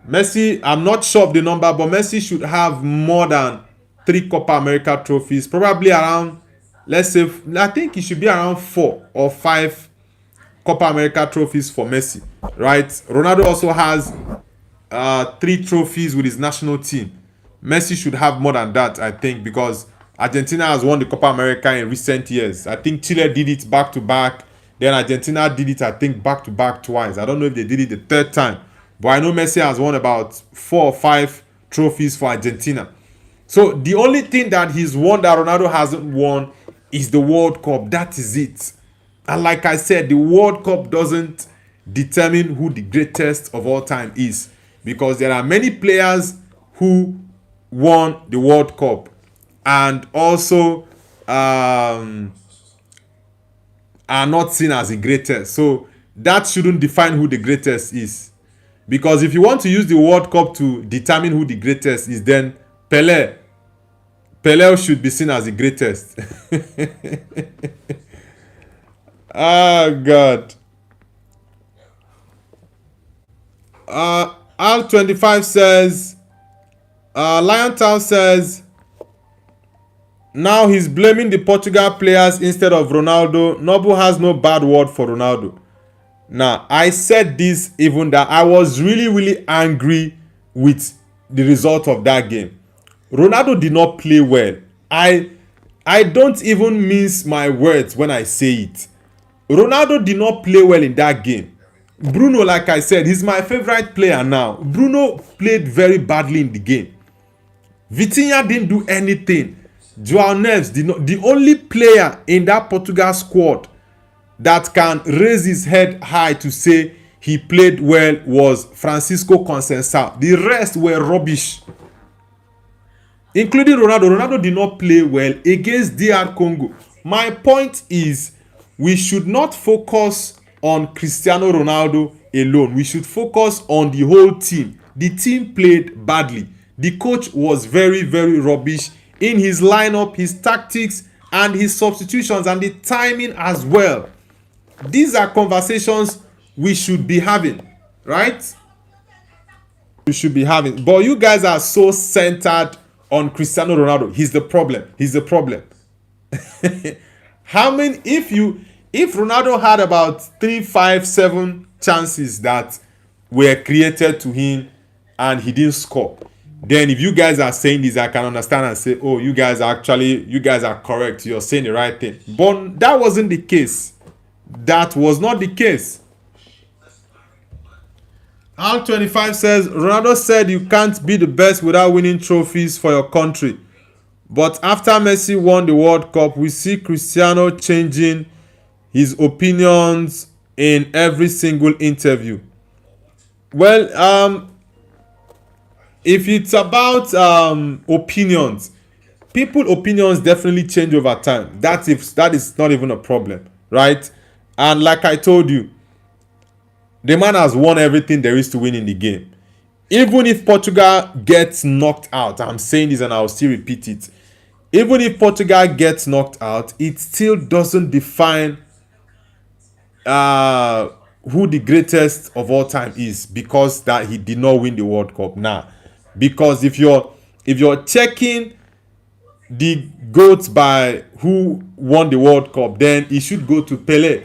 Messi, I'm not sure of the number, but Messi should have more than 3 Copa America trophies. Probably around, let's say, I think it should be around 4 or 5 Copa America trophies for Messi, right? Ronaldo also has 3 trophies with his national team. Messi should have more than that, I think, because Argentina has won the Copa America in recent years. I think Chile did it back to back. Then Argentina did it, I think, back to back twice. I don't know if they did it the 3rd time. But I know Messi has won about 4 or 5 trophies for Argentina. So the only thing that he's won that Ronaldo hasn't won is the World Cup. That is it. And like I said, the World Cup doesn't determine who the greatest of all time is. Because there are many players who won the World Cup and also are not seen as the greatest. So that shouldn't define who the greatest is. Because if you want to use the World Cup to determine who the greatest is, then Pelé should be seen as the greatest. Oh, God. R25 says, Liontown says, now he's blaming the Portugal players instead of Ronaldo. Noble has no bad word for Ronaldo. Now, I said this even that I was really angry with the result of that game. Ronaldo did not play well. I don't even mince my words when I say it. Ronaldo did not play well in that game. Bruno, like I said, he's my favorite player now. Bruno played very badly in the game. Vitinha didn't do anything. Joao Neves did not. The only player in that Portugal squad that can raise his head high to say he played well was Francisco Conceição. The rest were rubbish, including Ronaldo. Ronaldo did not play well against DR Congo. My point is, we should not focus on Cristiano Ronaldo alone. We should focus on the whole team. The team played badly. The coach was very rubbish in his lineup, his tactics, and his substitutions, and the timing as well. These are conversations we should be having, right? We should be having. But you guys are so centered on Cristiano Ronaldo. He's the problem. He's the problem. How many, if Ronaldo had about 3, 5, 7 chances that were created to him and he didn't score, then if you guys are saying this, I can understand and say, oh, you guys are correct, you're saying the right thing. But that wasn't the case. That was not the case. Al25 says, Ronaldo said you can't be the best without winning trophies for your country. But after Messi won the World Cup, we see Cristiano changing his opinions in every single interview. Well, if it's about opinions, people's opinions definitely change over time. That is not even a problem, right? And like I told you, the man has won everything there is to win in the game. Even if Portugal gets knocked out, I'm saying this and I'll still repeat it. Even if Portugal gets knocked out, it still doesn't define who the greatest of all time is, because that he did not win the World Cup. Now, because if you're checking the GOAT by who won the World Cup, then it should go to Pele.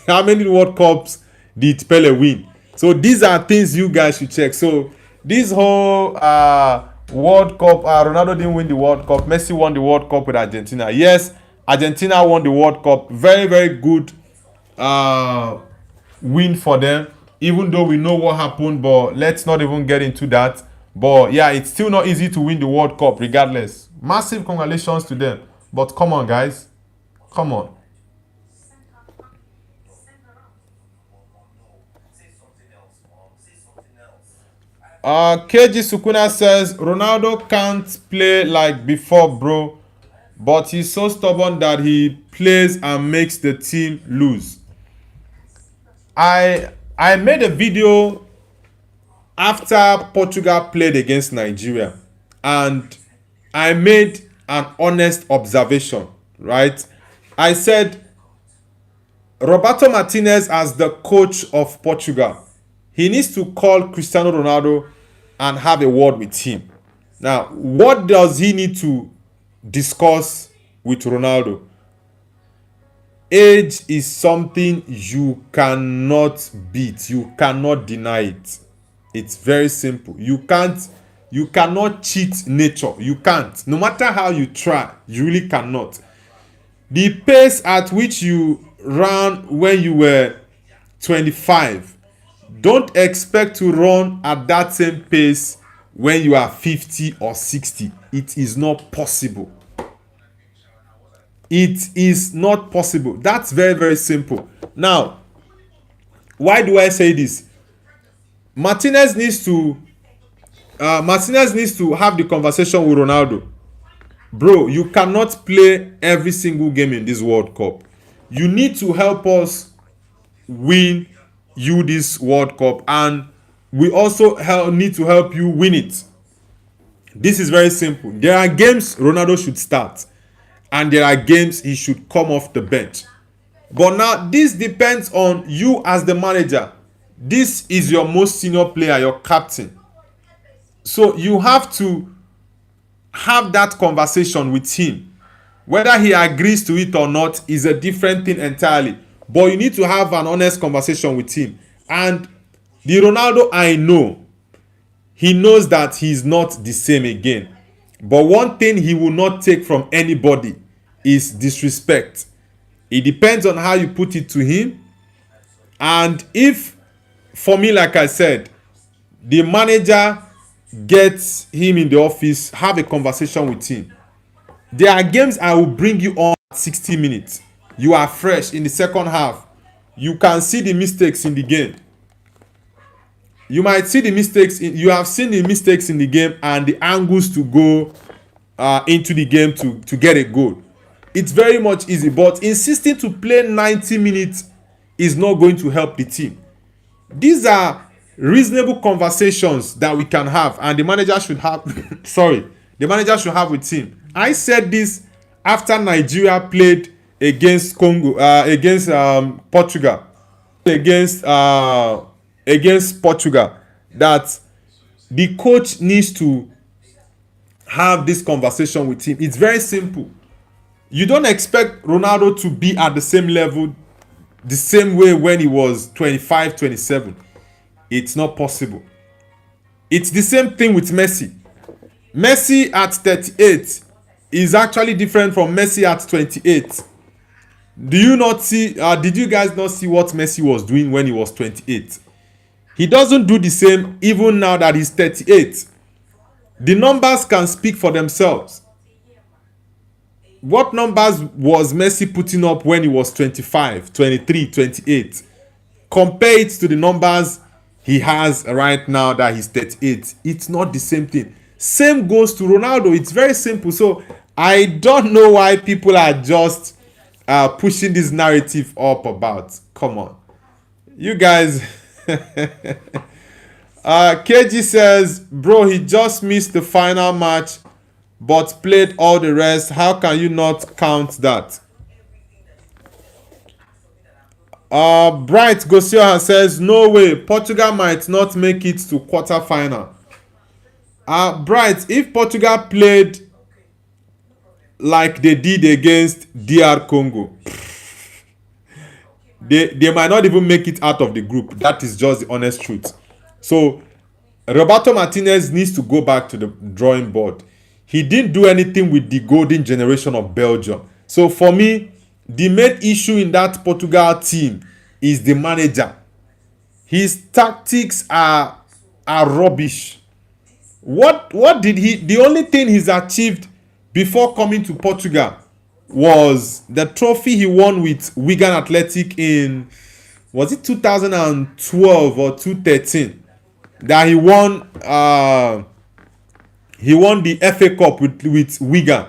How many World Cups did Pele win? So these are things you guys should check. So this whole World Cup, Ronaldo didn't win the World Cup. Messi won the World Cup with Argentina. Yes, Argentina won the World Cup. Very good win for them. Even though we know what happened, but let's not even get into that. But yeah, it's still not easy to win the World Cup regardless. Massive congratulations to them. But come on, guys. Come on. KG Sukuna says, Ronaldo can't play like before, bro. But he's so stubborn that he plays and makes the team lose. I made a video after Portugal played against Nigeria, and I made an honest observation, right? I said, Roberto Martinez, as the coach of Portugal, he needs to call Cristiano Ronaldo and have a word with him. Now, what does he need to discuss with Ronaldo? Age is something you cannot beat. You cannot deny it. It's very simple. You cannot cheat nature. You can't. No matter how you try, you really cannot. The pace at which you ran when you were 25, don't expect to run at that same pace when you are 50 or 60. It is not possible. It is not possible. That's very simple. Now, why do I say this? Martinez needs to have the conversation with Ronaldo. Bro, you cannot play every single game in this World Cup. You need to help us win you this World Cup, and we also need to help you win it. This is very simple. There are games Ronaldo should start, and there are games he should come off the bench. But now this depends on you as the manager. This is your most senior player, your captain. So you have to have that conversation with him. Whether he agrees to it or not is a different thing entirely. but you need to have an honest conversation with him. And the Ronaldo I know, he knows that he's not the same again. But one thing he will not take from anybody is disrespect. It depends on how you put it to him. And if, for me, like I said, the manager gets him in the office, have a conversation with him. There are games I will bring you on at 60 minutes. You are fresh in the second half. You can see the mistakes in the game. You might see the mistakes. You have seen the mistakes in the game and the angles to go into the game to get a goal. It's very much easy. But insisting to play 90 minutes is not going to help the team. These are reasonable conversations that we can have, and the manager should have. The manager should have with him. I said this after Nigeria played against Congo, against Portugal, against Portugal, that the coach needs to have this conversation with him. It's very simple. You don't expect Ronaldo to be at the same level, the same way when he was 25, 27. It's not possible. It's the same thing with Messi. Messi at 38 is actually different from Messi at 28. Do you not see, did you guys not see what Messi was doing when he was 28? He doesn't do the same even now that he's 38. The numbers can speak for themselves. What numbers was Messi putting up when he was 25, 23, 28? Compare it to the numbers he has right now that he's 38. It's not the same thing. Same goes to Ronaldo. It's very simple. So I don't know why people are just pushing this narrative up about. Come on. You guys. KG says, bro, he just missed the final match but played all the rest. How can you not count that? Bright Gosioha says, no way, Portugal might not make it to quarterfinal. Bright, if Portugal played like they did against DR Congo, they might not even make it out of the group. That is just the honest truth. So Roberto Martinez needs to go back to the drawing board. He didn't do anything with the golden generation of Belgium. So for me, the main issue in that Portugal team is the manager. His tactics are rubbish. What did he? The only thing he's achieved before coming to Portugal was the trophy he won with Wigan Athletic in, was it 2012 or 2013? That he won the FA Cup with Wigan.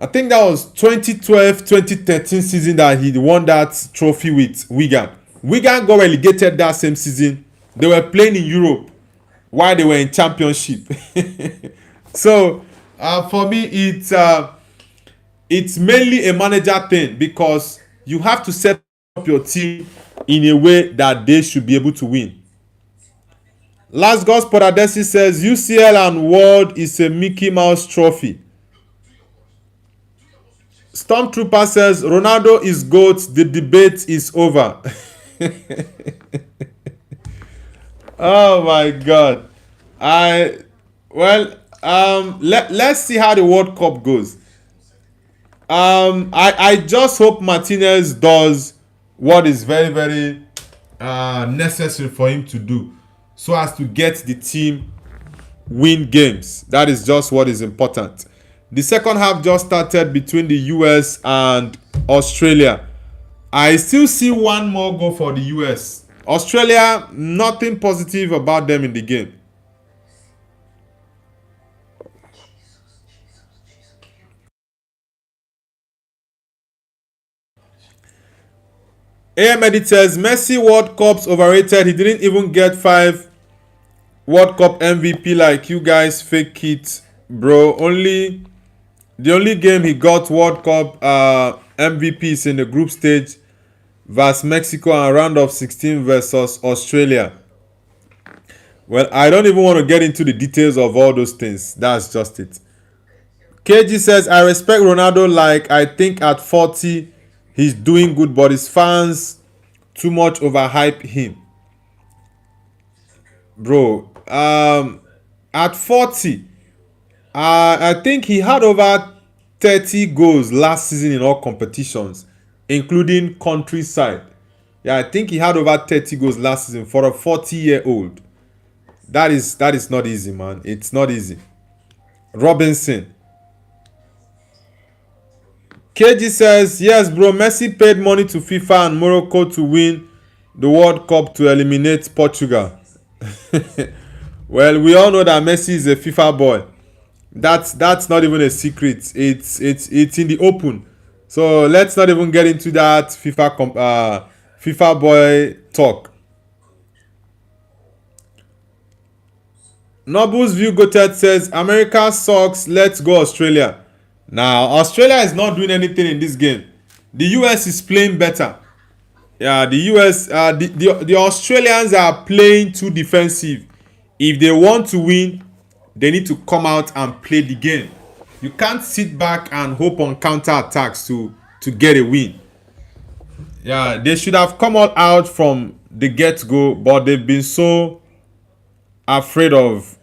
I think that was 2012-2013 season that he won that trophy with Wigan. Wigan got relegated that same season. They were playing in Europe while they were in Championship. So for me, it's mainly a manager thing, because you have to set up your team in a way that they should be able to win. Last God's Paradesi says UCL and World is a Mickey Mouse trophy. Stormtrooper says Ronaldo is GOAT, the debate is over. Oh my God. Let's see how the World Cup goes. I just hope Martinez does what is very, very necessary for him to do, so as to get the team win games. That is just what is important. The second half just started between the US and Australia. I still see one more goal for the US. Australia, nothing positive about them in the game. AM Edit says Messi World Cup's overrated. He didn't even get 5 World Cup MVP like you guys fake it, bro. The only game he got World Cup MVP is in the group stage versus Mexico and round of 16 versus Australia. Well, I don't even want to get into the details of all those things. That's just it. KG says, I respect Ronaldo. Like, I think at 40, He's doing good, but his fans too much overhype him. Bro, at 40, I think he had over 30 goals last season in all competitions, including countryside. Yeah, I think he had over 30 goals last season for a 40-year-old. That is not easy, man. It's not easy. Robinson. KG says, yes, bro, Messi paid money to FIFA and Morocco to win the World Cup to eliminate Portugal. Well, we all know that Messi is a FIFA boy. That's not even a secret. It's in the open. So let's not even get into that FIFA boy talk. Noble's View Gotet says, America sucks, let's go Australia. Now, Australia is not doing anything in this game. The US is playing better. Yeah, the US, the Australians are playing too defensive. If they want to win, they need to come out and play the game. You can't sit back and hope on counter attacks to get a win. Yeah, they should have come all out from the get-go, but they've been so afraid of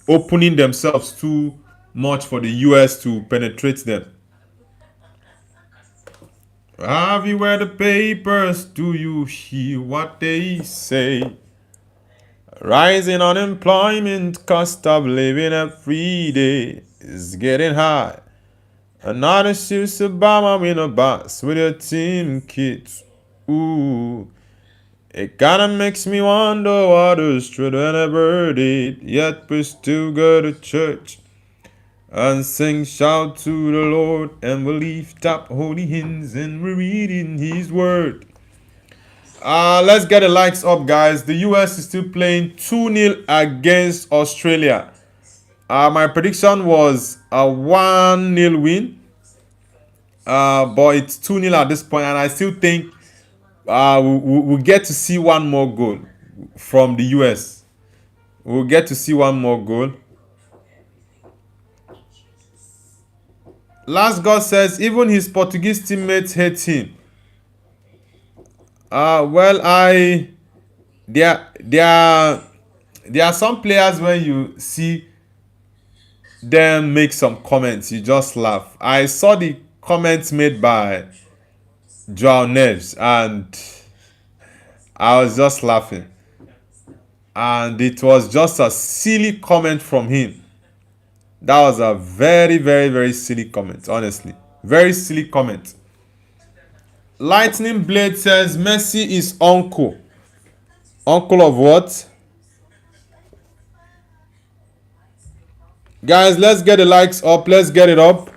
opening themselves too much for the US to penetrate them. Have you read the papers? Do you hear what they say? Rising unemployment, cost of living every day is getting high. Another shoots Obama in a box with your team kids. Ooh, it kinda makes me wonder what is true than ever did. Yet we still go to church and sing shout to the Lord, and we lift up holy hymns and we're reading His word. Let's get the likes up, guys. The US is still playing 2-0 against Australia. My prediction was a 1-0 win, but it's 2-0 at this point, and I still think we'll get to see one more goal from the US. We'll get to see one more goal. Last God says even his Portuguese teammates hate him. Well, there are some players when you see them make some comments, you just laugh. I saw the comments made by Joao Neves and I was just laughing. And it was just a silly comment from him. That was a very, very, very silly comment, honestly. Very silly comment. Lightning Blade says Messi is uncle. Uncle of what? Guys, let's get the likes up. Let's get it up.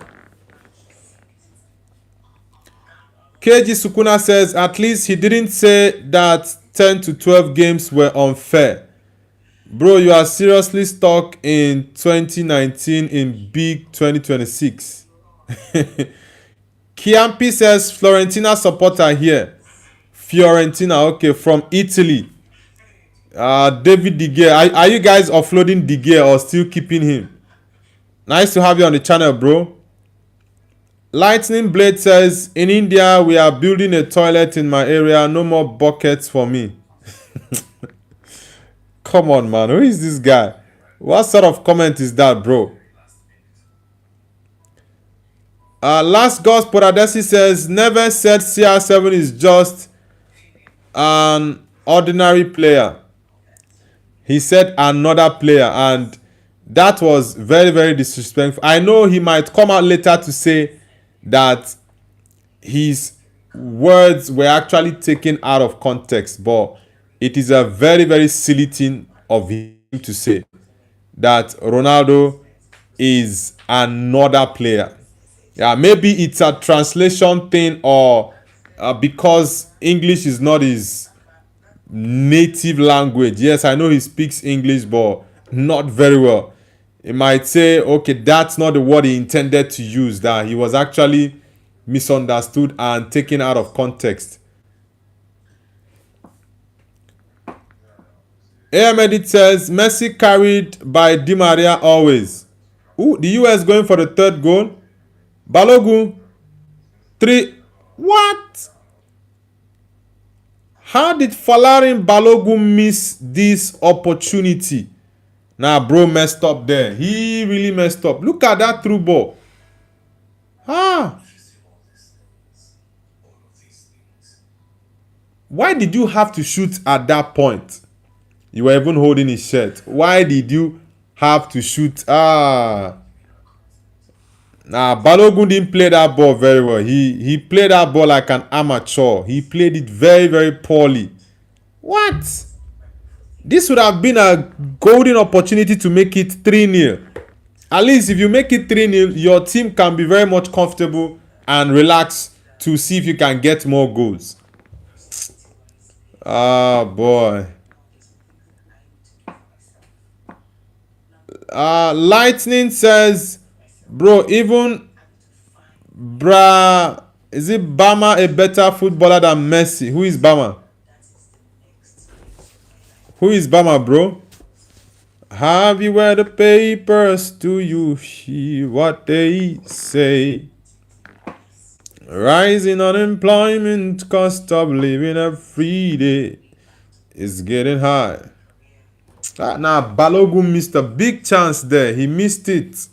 KG Sukuna says at least he didn't say that 10 to 12 games were unfair. Bro, you are seriously stuck in 2019 in big 2026. Chiampi says Fiorentina supporter here. Fiorentina, okay, from Italy. David De Gea. Are you guys offloading De Gea or still keeping him? Nice to have you on the channel, bro. Lightning Blade says, in India, we are building a toilet in my area. No more buckets for me. Come on, man. Who is this guy? What sort of comment is that, bro? Last Ghost Poradesi says, never said CR7 is just an ordinary player. He said another player, and that was very, very disrespectful. I know he might come out later to say that his words were actually taken out of context, but it is a very, very silly thing of him to say that Ronaldo is another player. Yeah, maybe it's a translation thing, or because English is not his native language. Yes, I know he speaks English, but not very well. He might say, okay, that's not the word he intended to use, that he was actually misunderstood and taken out of context. Ahmed says, Messi carried by Di Maria always. Ooh, the US going for the third goal. Balogun, What? How did Falarin Balogun miss this opportunity? Nah, bro messed up there. He really messed up. Look at that through ball. Ah. Why did you have to shoot at that point? You were even holding his shirt. Why did you have to shoot? Ah. Nah, Balogun didn't play that ball very well. He played that ball like an amateur. He played it very, very poorly. What? This would have been a golden opportunity to make it 3-0. At least if you make it 3-0, your team can be very much comfortable and relaxed to see if you can get more goals. Ah, boy. Lightning says, bro, even is it Bama a better footballer than Messi? Who is Bama? Who is Bama, bro? Have you read the papers? Do you hear what they say? Rising unemployment, cost of living every day is getting high. Now Balogun missed a big chance there. He missed it.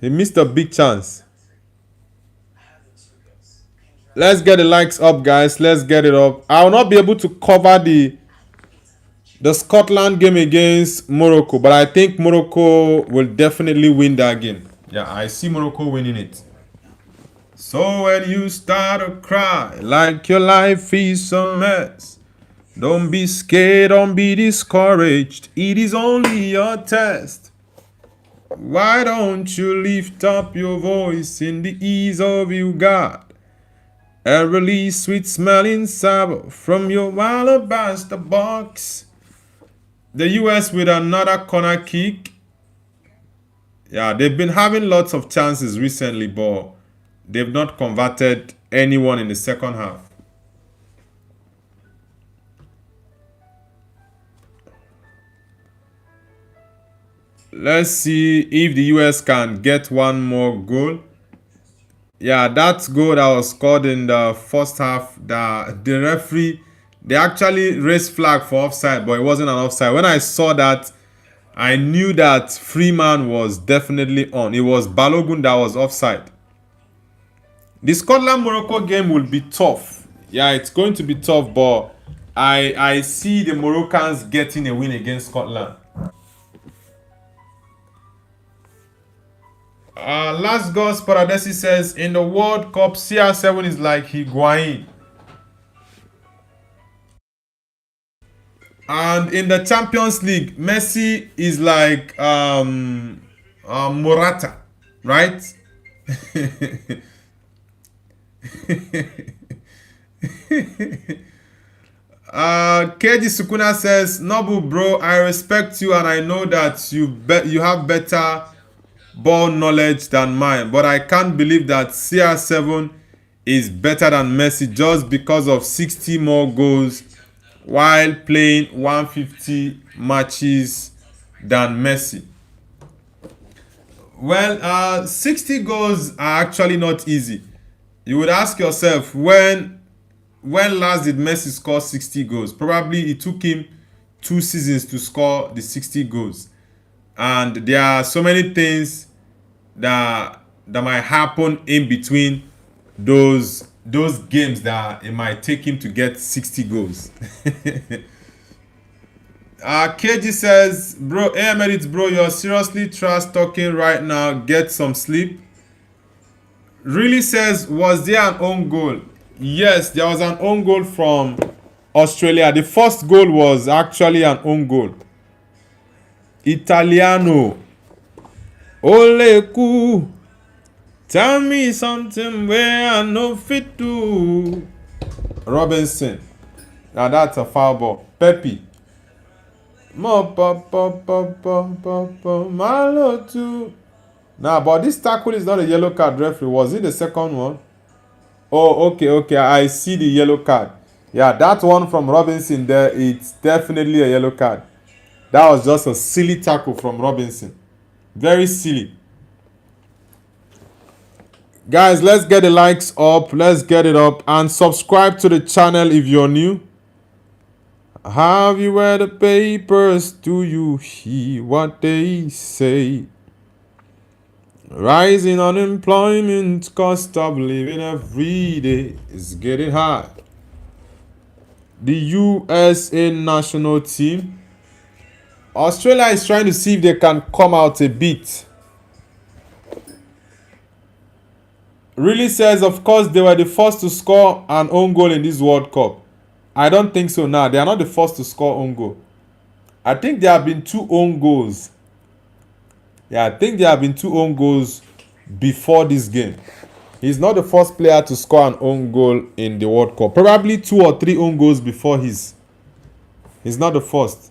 He missed a big chance. Let's get the likes up, guys. Let's get it up. I will not be able to cover the Scotland game against Morocco, but I think Morocco will definitely win that game. Yeah, I see Morocco winning it. So when you start to cry like your life is a mess, don't be scared, don't be discouraged. It is only your test. Why don't you lift up your voice in the ease of your God and release sweet smelling savour from your alabaster box? The US with another corner kick. Yeah, they've been having lots of chances recently, but they've not converted anyone in the second half. Let's see if the US can get one more goal. Yeah, that goal that was scored in the first half, the referee, they actually raised flag for offside, but it wasn't an offside. When I saw that, I knew that Freeman was definitely on. It was Balogun that was offside. The Scotland-Morocco game will be tough. Yeah, it's going to be tough, but I see the Moroccans getting a win against Scotland. Last Gods Paradesi says, in the World Cup, CR7 is like Higuain. And in the Champions League, Messi is like Morata, right? KG Sukuna says, Nobu bro, I respect you and I know that you have better ball knowledge than mine, but I can't believe that CR7 is better than Messi just because of 60 more goals while playing 150 matches than Messi. Well, 60 goals are actually not easy. You would ask yourself, when last did Messi score 60 goals? Probably it took him 2 seasons to score the 60 goals. And there are so many things that might happen in between those games that it might take him to get 60 goals. KG says, bro, Emirates, bro, you're seriously trash talking right now. Get some sleep. Really says, was there an own goal? Yes, there was an own goal from Australia. The first goal was actually an own goal. Italiano. Ole ku. Tell me something where I know fit to. Robinson. Now that's a foul ball. Pepe. Malo too. Nah, but this tackle is not a yellow card, referee. Was it the second one? Oh, okay. I see the yellow card. Yeah, that one from Robinson there, it's definitely a yellow card. That was just a silly tackle from Robinson. Very silly. Guys, let's get the likes up. Let's get it up. And subscribe to the channel if you're new. Have you read the papers? Do you hear what they say? Rising unemployment, cost of living every day is getting high. The USA national team. Australia is trying to see if they can come out a bit. Really says, of course, they were the first to score an own goal in this World Cup. I don't think so now. They are not the first to score own goal. I think there have been 2 own goals. Yeah, I think there have been 2 own goals before this game. He's not the first player to score an own goal in the World Cup. Probably 2 or 3 own goals before his. He's not the first.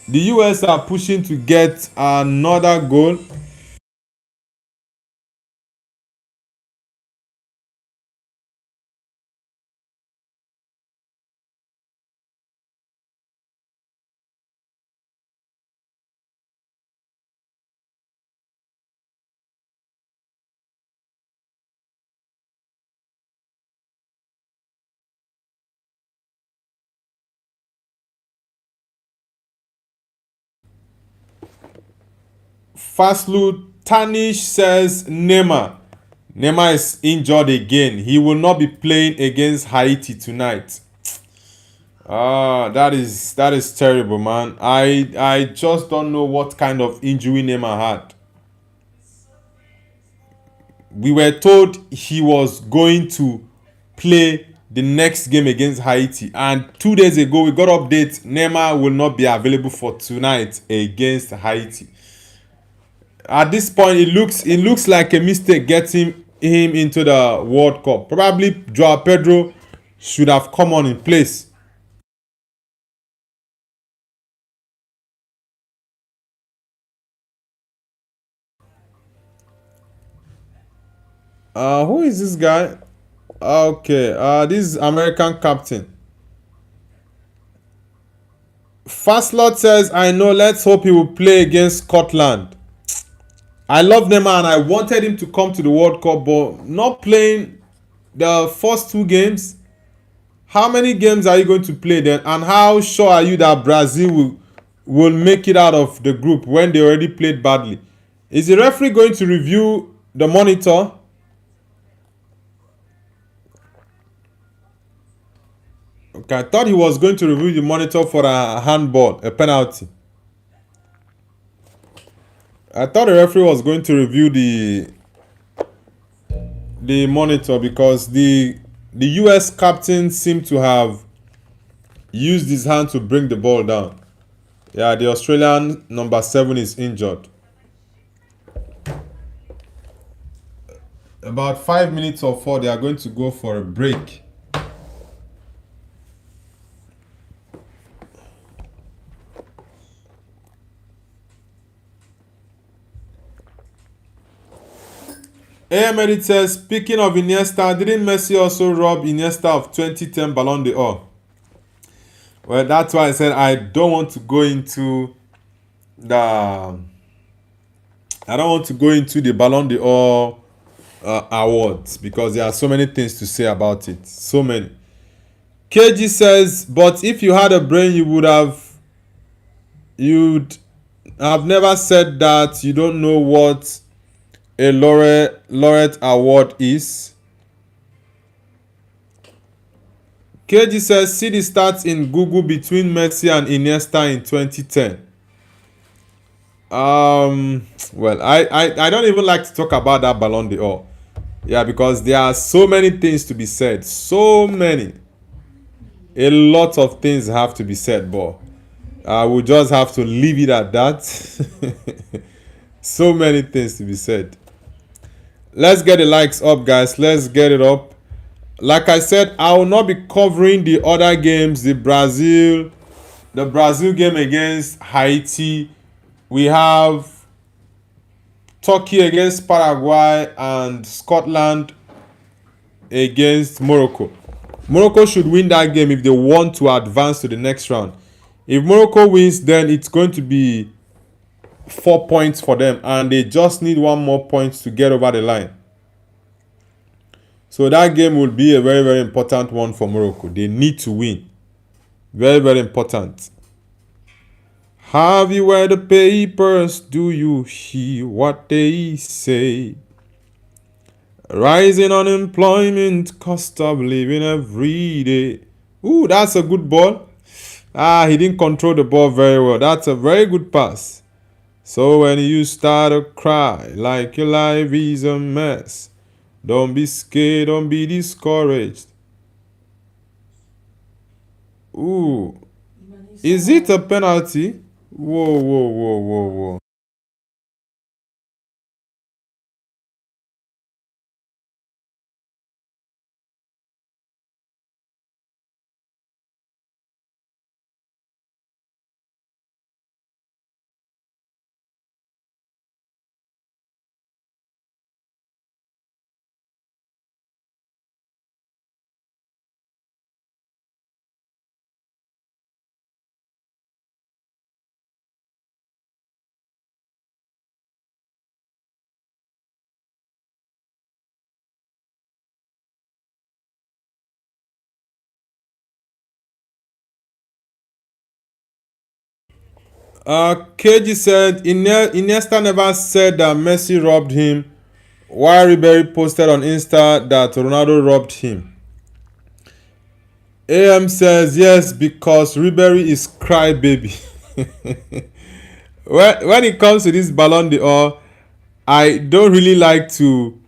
The US are pushing to get another goal. Faslu Tanish says Neymar is injured again. He will not be playing against Haiti tonight. That is terrible, man. I just don't know what kind of injury Neymar had. We were told he was going to play the next game against Haiti, and 2 days ago we got update Neymar will not be available for tonight against Haiti. At this point, it looks like a mistake getting him into the World Cup. Probably Joao Pedro should have come on in place. Who is this guy? Okay, this is American captain. Fastlot says, I know, let's hope he will play against Scotland. I love Neymar and I wanted him to come to the World Cup, but not playing the first 2 games. How many games are you going to play then? And how sure are you that Brazil will make it out of the group when they already played badly? Is the referee going to review the monitor? Okay, I thought he was going to review the monitor for a handball, a penalty. I thought the referee was going to review the monitor because the US captain seemed to have used his hand to bring the ball down. Yeah, the Australian number 7 is injured. About 5 minutes or 4, they are going to go for a break. Ahmed says, speaking of Iniesta, didn't Messi also rob Iniesta of 2010 Ballon d'Or? Well, that's why I said I don't want to go into the Ballon d'Or awards because there are so many things to say about it. So many. KG says, but if you had a brain, you'd have never said that. You don't know what a laureate award is. KG says, see the stats in Google between Messi and Iniesta in 2010. Well, I don't even like to talk about that Ballon d'Or. Yeah, because there are so many things to be said. So many. A lot of things have to be said, but I will just have to leave it at that. So many things to be said. Let's get the likes up, guys. Let's get it up. Like I said, I will not be covering the other games. The Brazil game against Haiti. We have Turkey against Paraguay and Scotland against Morocco. Morocco should win that game if they want to advance to the next round. If Morocco wins, then it's going to be 4 points for them, and they just need 1 more point to get over the line. So that game will be a very, very important one for Morocco. They need to win. Very, very important. Have you read the papers? Do you hear what they say? Rising unemployment, cost of living every day. Ooh, that's a good ball. He didn't control the ball very well. That's a very good pass. So when you start to cry like your life is a mess, don't be scared, don't be discouraged. Ooh. Is it a penalty? Whoa, whoa, whoa, whoa, whoa. KG said Iniesta never said that Messi robbed him, while Ribery posted on Insta that Ronaldo robbed him. AM says yes because Ribery is crybaby. When it comes to this Ballon d'Or, I don't really like to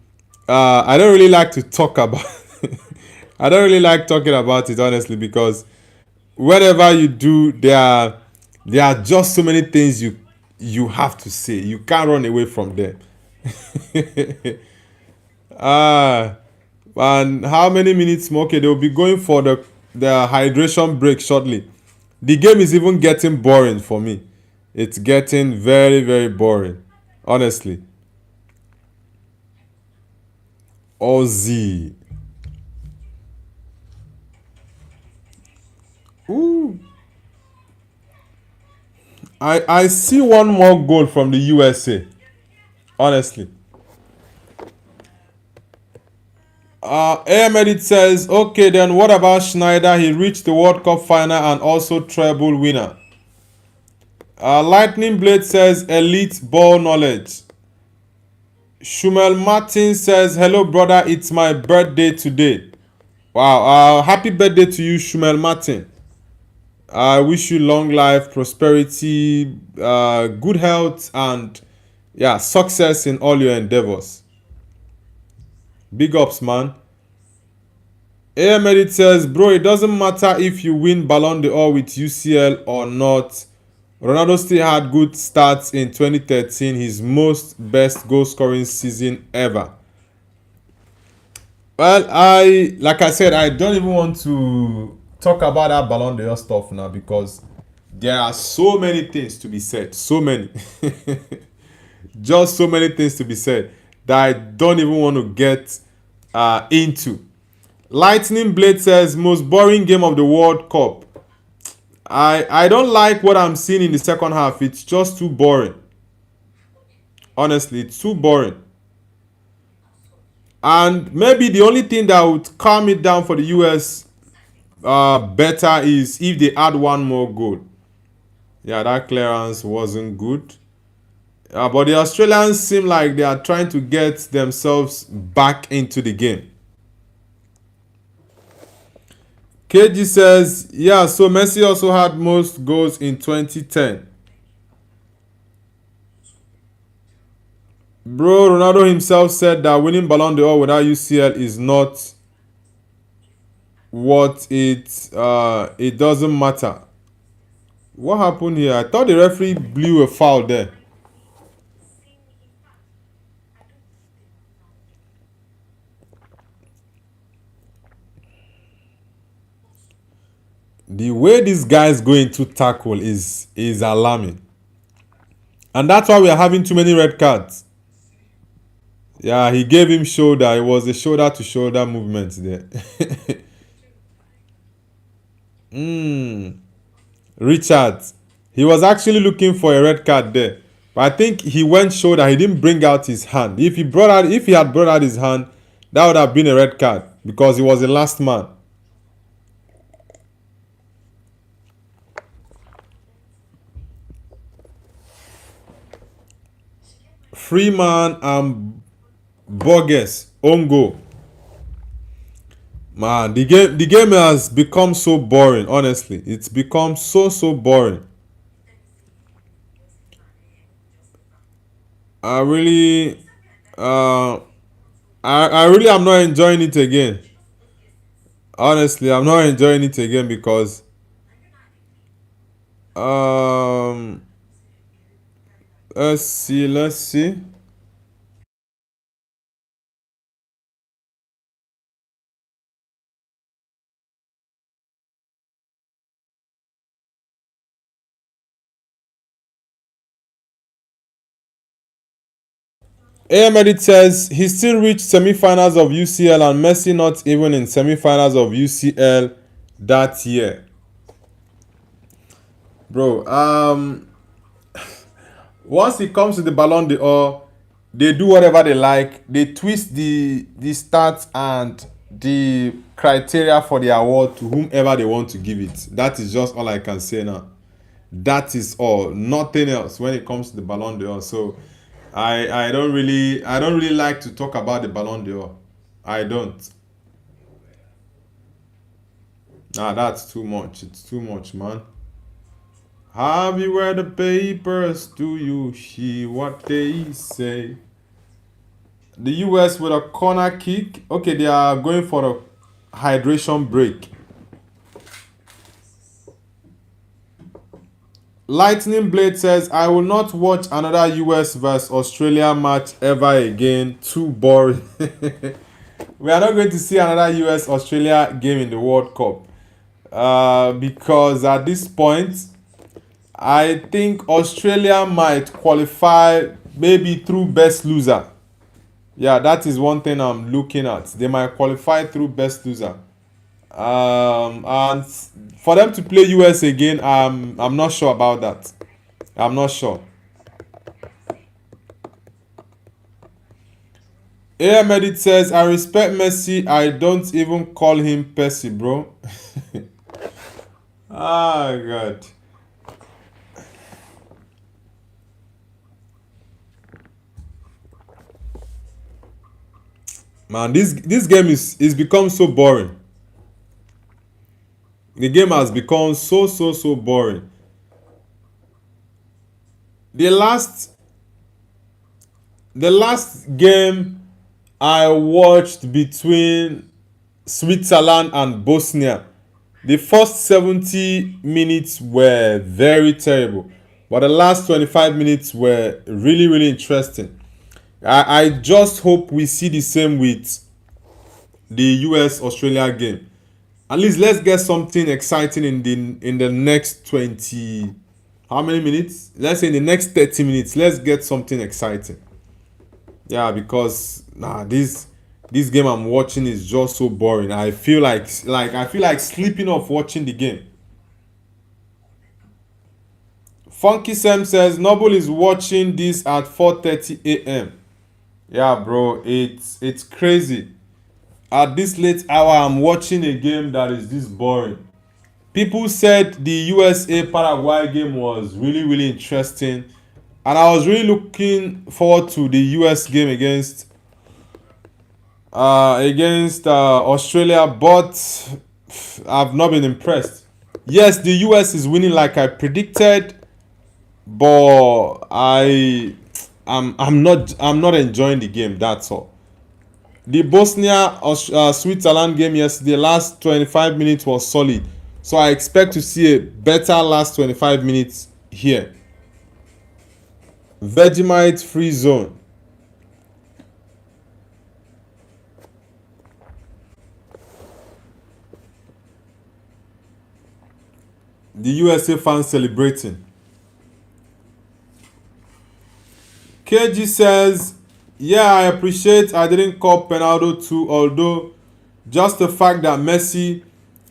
talk about I don't really like talking about it honestly, because whatever you do, there are just so many things you have to say. You can't run away from them. And how many minutes more? Okay, they'll be going for the hydration break shortly. The game is even getting boring for me. It's getting very, very boring, honestly. Ozzy. Ooh. I see one more goal from the USA. Honestly. Ahmed says, okay, then what about Schneider? He reached the World Cup final and also treble winner. Lightning Blade says, elite ball knowledge. Shumel Martin says, hello brother, it's my birthday today. Wow, happy birthday to you, Shumel Martin. I wish you long life, prosperity, good health, and success in all your endeavors. Big ups, man. Ahmed says, bro, it doesn't matter if you win Ballon d'Or with UCL or not. Ronaldo still had good stats in 2013, his most best goal scoring season ever. Well, like I said, I don't even want to talk about that Ballon d'Or stuff now, because there are so many things to be said. So many. Just so many things to be said that I don't even want to get into. Lightning Blade says, most boring game of the World Cup. I don't like what I'm seeing in the second half. It's just too boring. Honestly, it's too boring. And maybe the only thing that would calm it down for the US better is if they add one more goal. Yeah, that clearance wasn't good. But the Australians seem like they are trying to get themselves back into the game. KG says, yeah, so Messi also had most goals in 2010. Bro, Ronaldo himself said that winning Ballon d'Or without UCL is not what it doesn't matter. What happened here? I thought the referee blew a foul there. The way this guy is going to tackle is alarming. And that's why we are having too many red cards. Yeah, he gave him shoulder. It was a shoulder to shoulder movement there. Richard. He was actually looking for a red card there. But I think he went shoulder. He didn't bring out his hand. If he had brought out his hand, That would have been a red card because he was the last man. Freeman and Borges own goal. Man, the game has become so boring. Honestly, it's become so boring. I really, uh, I really am not enjoying it again. Honestly, I'm not enjoying it again because um, let's see. AM Edit says he still reached semi-finals of UCL and Messi not even in semi-finals of UCL that year. Bro, once it comes to the Ballon d'Or, they do whatever they like. They twist the stats and the criteria for the award to whomever they want to give it. That is just all I can say now. That is all, nothing else when it comes to the Ballon d'Or. So I don't really like to talk about the Ballon d'Or. I don't. Nah, that's too much. It's too much, man. Have you read the papers? Do you hear what they say? The US with a corner kick. Okay, they are going for a hydration break. Lightning Blade says, I will not watch another US vs Australia match ever again. Too boring. We are not going to see another US Australia game in the World Cup. Because at this point, I think Australia might qualify maybe through best loser. Yeah, that is one thing I'm looking at. They might qualify through best loser. And for them to play US again, I'm not sure about that. I'm not sure. AM Edit says, I respect Messi. I don't even call him Percy, bro. Ah, God. Man, this game is become so boring. The game has become so boring. The last the last game I watched between Switzerland and Bosnia, the first 70 minutes were very terrible, but the last 25 minutes were really interesting. I just hope we see the same with the US Australia game. At least let's get something exciting in the next 20, how many minutes? Let's say in the next 30 minutes, let's get something exciting. Yeah, because this game I'm watching is just so boring. I feel like sleeping off watching the game. Funky Sam says Noble is watching this at 4:30 a.m. Yeah, bro, it's crazy. At this late hour, I'm watching a game that is this boring. People said the USA Paraguay game was really interesting, and I was really looking forward to the US game against Australia, but I've not been impressed. Yes, the US is winning like I predicted, but I'm not enjoying the game. That's all. The Bosnia Switzerland game yesterday, last 25 minutes was solid. So I expect to see a better last 25 minutes here. Vegemite free zone. The USA fans celebrating. KG says, yeah, I appreciate I didn't call Penaldo too, although just the fact that Messi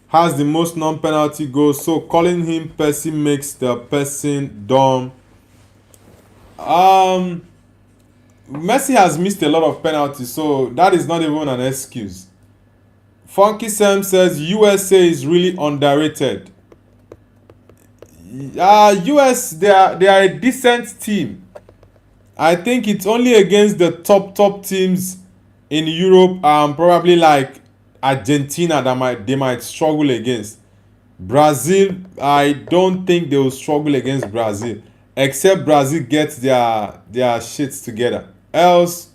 has the most non-penalty goals, so calling him Percy makes the person dumb. Um, Messi has missed a lot of penalties, so that is not even an excuse. Funky Sam says USA is really underrated. US, they are a decent team. I think it's only against the top teams in Europe, probably like Argentina, that they might struggle against. Brazil, I don't think they will struggle against Brazil, except Brazil gets their shits together. Else,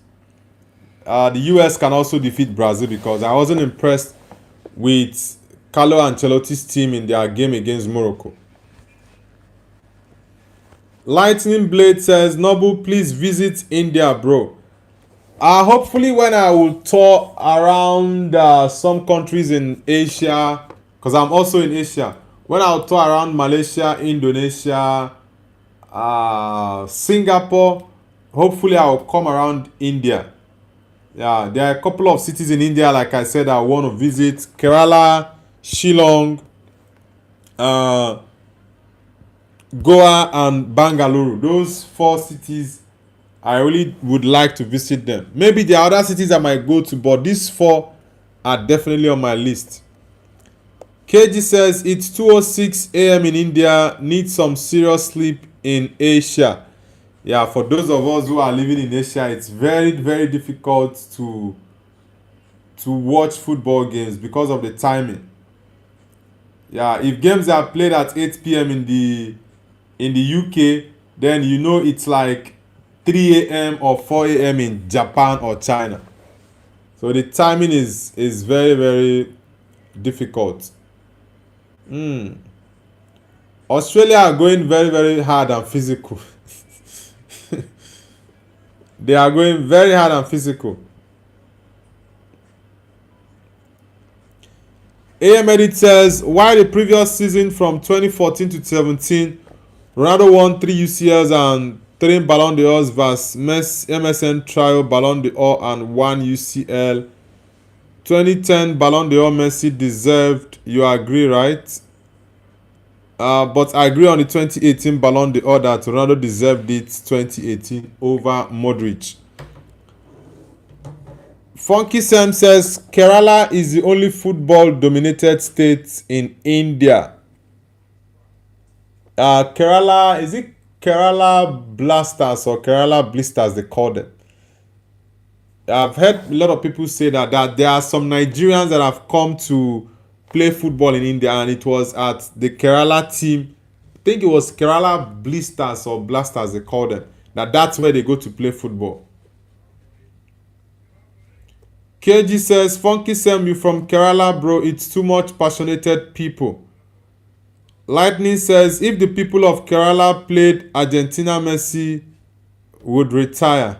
the US can also defeat Brazil, because I wasn't impressed with Carlo Ancelotti's team in their game against Morocco. Lightning Blade says, Noble, please visit India, bro. Hopefully, when I will tour around some countries in Asia, because I'm also in Asia. When I'll tour around Malaysia, Indonesia, Singapore, hopefully I'll come around India. Yeah, there are a couple of cities in India, like I said, I want to visit. Kerala, Shillong, uh, Goa, and Bangalore. Those 4 cities, I really would like to visit them. Maybe there are other cities I might go to, but these 4 are definitely on my list. KG says it's 2:06 a.m. in India. Need some serious sleep in Asia. Yeah, for those of us who are living in Asia, it's very, very difficult to watch football games because of the timing. Yeah, if games are played at 8 p.m. in the UK, then you know it's like 3 a.m. or 4 a.m. in Japan or China. So the timing is very, very difficult. Australia are going very, very hard and physical. They are going very hard and physical. AM Edit says, why the previous season from 2014 to 17, Ronaldo won 3 UCLs and 3 Ballon d'Ors vs MSN Trio Ballon d'Or and 1 UCL. 2010 Ballon d'Or Messi deserved, you agree, right? But I agree on the 2018 Ballon d'Or that Ronaldo deserved it 2018 over Modric. Funky Sam says Kerala is the only football dominated state in India. Kerala, is it Kerala Blasters or Kerala Blisters they call them? I've heard a lot of people say that there are some Nigerians that have come to play football in India, and it was at the Kerala team. I think it was Kerala Blisters or Blasters they call them. That's where they go to play football. KG says, Funky Sam, you from Kerala, bro. It's too much passionate people. Lightning says, if the people of Kerala played Argentina, Messi would retire.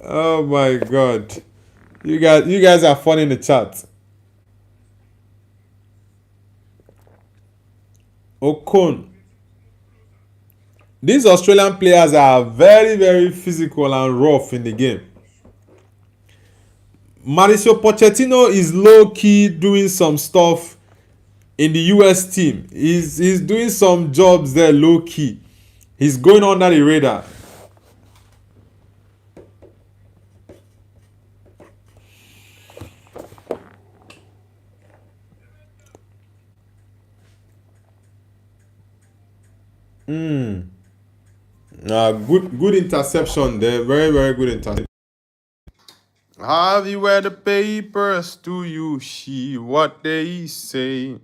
Oh my God. You guys are funny in the chat. Okon. These Australian players are very, very physical and rough in the game. Mauricio Pochettino is low-key doing some stuff in the US team. He's doing some jobs there low-key. He's going under the radar. Good interception there. Very, very good interception. Have you read the papers? Do you see what they say?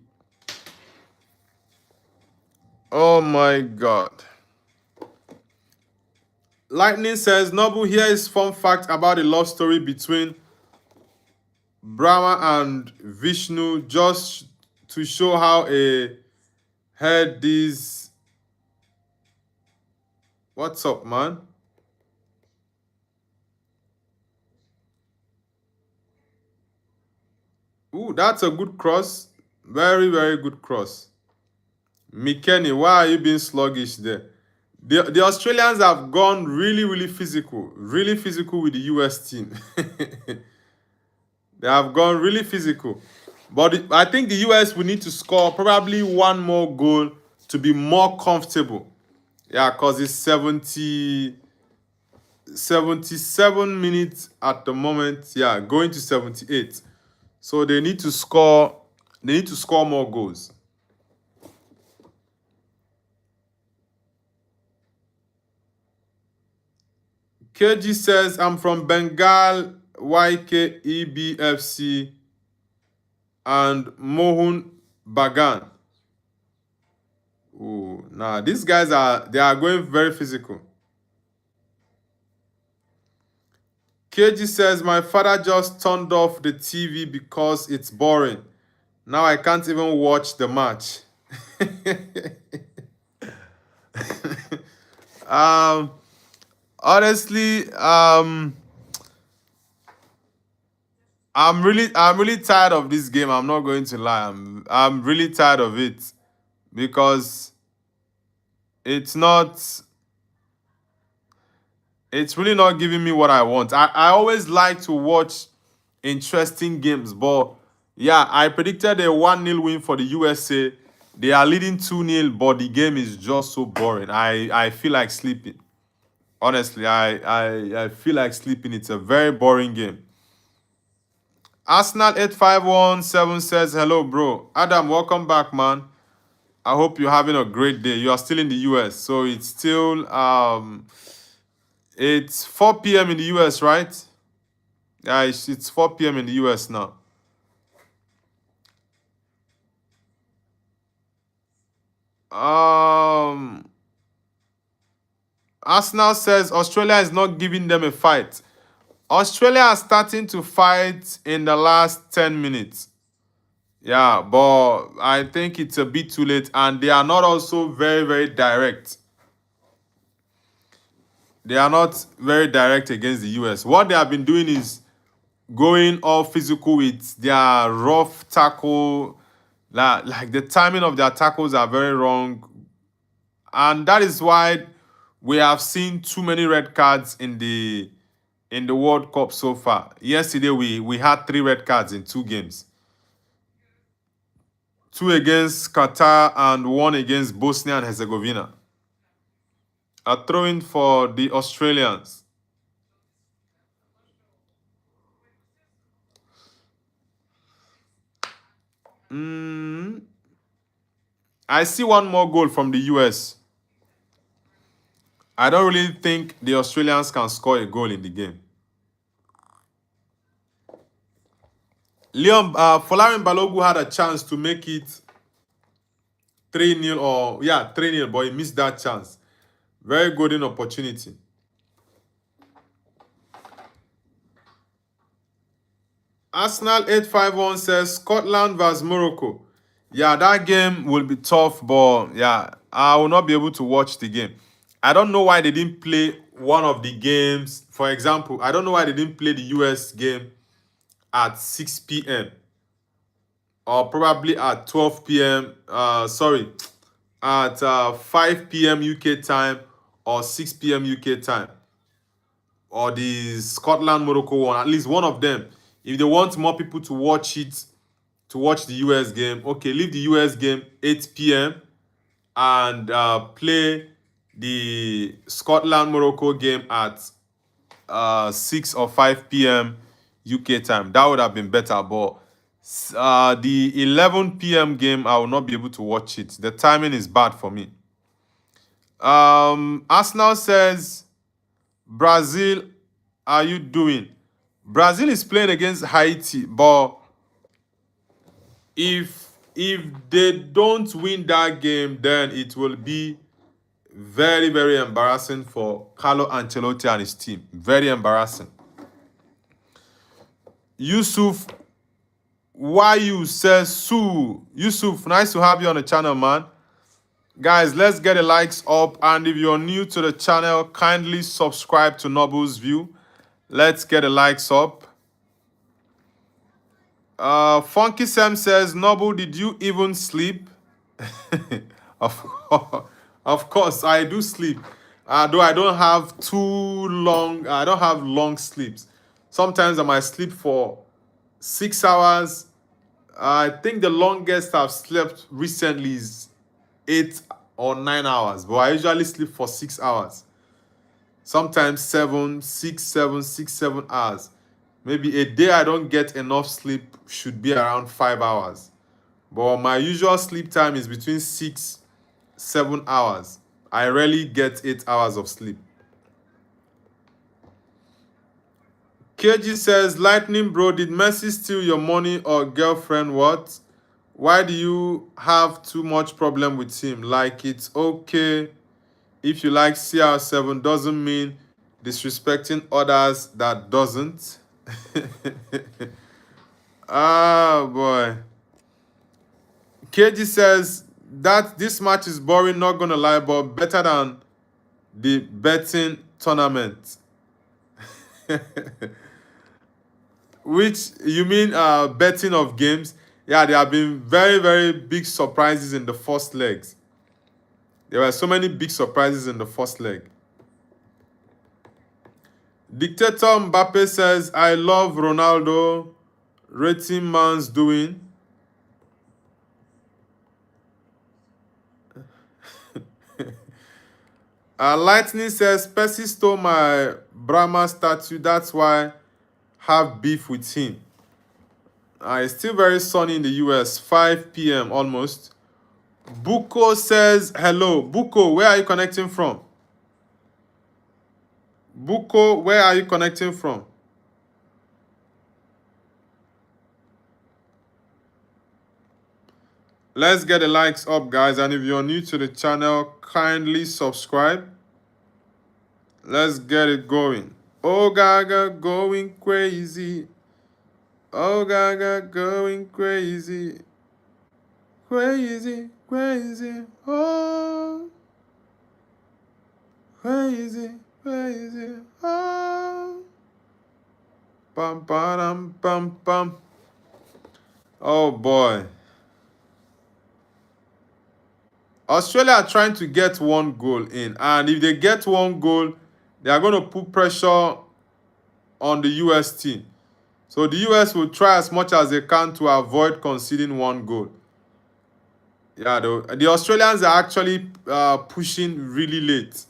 Oh my God. Lightning says, Noble, here is fun fact about the love story between Brahma and Vishnu, just to show how a head is. What's up, man? Ooh, that's a good cross. Very, very good cross. Mikeni, why are you being sluggish there? The Australians have gone really, really physical with the US team. They have gone really physical. But I think the US will need to score probably one more goal to be more comfortable. Yeah, because it's 77 minutes at the moment. Yeah, going to 78. So they need to score. They need to score more goals. KG says, I'm from Bengal, YKEBFC, and Mohun Bagan. Ooh, nah, these guys are going very physical. KG says, my father just turned off the TV because it's boring. Now I can't even watch the match. Honestly, I'm really tired of this game. I'm not going to lie. I'm really tired of it because it's really not giving me what I want. I always like to watch interesting games, but yeah, I predicted a 1-0 win for the USA. They are leading 2-0, but the game is just so boring. I feel like sleeping. Honestly, I feel like sleeping. It's a very boring game. Arsenal 8517 says, hello, bro. Adam, welcome back, man. I hope you're having a great day. You are still in the US, so it's still it's 4 p.m. in the US, right? Yeah, it's 4 p.m. in the US now. Arsenal says Australia is not giving them a fight. Australia are starting to fight in the last 10 minutes. Yeah, but I think it's a bit too late, and they are not also very, very direct. They are not very direct against the US. What they have been doing is going all physical with their rough tackle. Like the timing of their tackles are very wrong. And that is why we have seen too many red cards in the World Cup so far. Yesterday, we had 3 red cards in 2 games. 2 against Qatar and 1 against Bosnia and Herzegovina. A throw-in for the Australians. I see one more goal from the US. I don't really think the Australians can score a goal in the game. Folarin Balogun had a chance to make it 3-0 or 3-0, but he missed that chance. Very golden opportunity. Arsenal 851 says Scotland vs Morocco. Yeah, that game will be tough, but yeah, I will not be able to watch the game. I don't know why they didn't play one of the games. For example, I don't know why they didn't play the US game at 6 p.m. or probably at 12 p.m. At 5 p.m. UK time or 6 p.m. UK time. Or the Scotland Morocco one, at least one of them. If they want more people to watch it, to watch the US game, okay, leave the US game 8 p.m. and play the Scotland Morocco game at 6 or 5 p.m. UK time. That would have been better, but the 11 p.m. game, I will not be able to watch it. The timing is bad for me. Arsenal says, Brazil, are you doing? Brazil is playing against Haiti, but if they don't win that game, then it will be very, very embarrassing for Carlo Ancelotti and his team. Very embarrassing. Yusuf, why you says Sue? Yusuf, nice to have you on the channel, man. Guys, let's get the likes up. And if you're new to the channel, kindly subscribe to Noble's View. Let's get the likes up. Funky Sam says, Noble, did you even sleep? Of course, I do sleep. Though I don't have I don't have long sleeps. Sometimes I might sleep for 6 hours, I think the longest I've slept recently is 8 or 9 hours, but I usually sleep for 6 hours. Sometimes 7 hours. Maybe a day I don't get enough sleep should be around 5 hours. But my usual sleep time is between 6-7 hours. I rarely get 8 hours of sleep. KG says, Lightning bro, did Messi steal your money or girlfriend? What? Why do you have too much problem with him? Like, it's okay if you like CR7, doesn't mean disrespecting others that doesn't. Ah, boy. KG says that this match is boring, not gonna lie, but better than the betting tournament. Which you mean betting of games? Yeah, there have been very, very big surprises in the first legs. There were so many big surprises in the first leg. Dictator Mbappe says, I love Ronaldo. Rating man's doing. Lightning says, Percy stole my Brahma statue. That's why I have beef with him. It's still very sunny in the US. 5 p.m. almost. Buko says, hello. Buko, where are you connecting from? Buko, where are you connecting from? Let's get the likes up, guys. And if you're new to the channel, kindly subscribe. Let's get it going. Oh, Gaga, going crazy. Oh, Gaga, going crazy. Crazy, crazy. Oh, crazy, crazy. Oh. Bum, bum, bum, bum. Oh, boy. Australia are trying to get one goal in. And if they get one goal, they are going to put pressure on the US team. So the US will try as much as they can to avoid conceding one goal. Yeah, the Australians are actually pushing really late.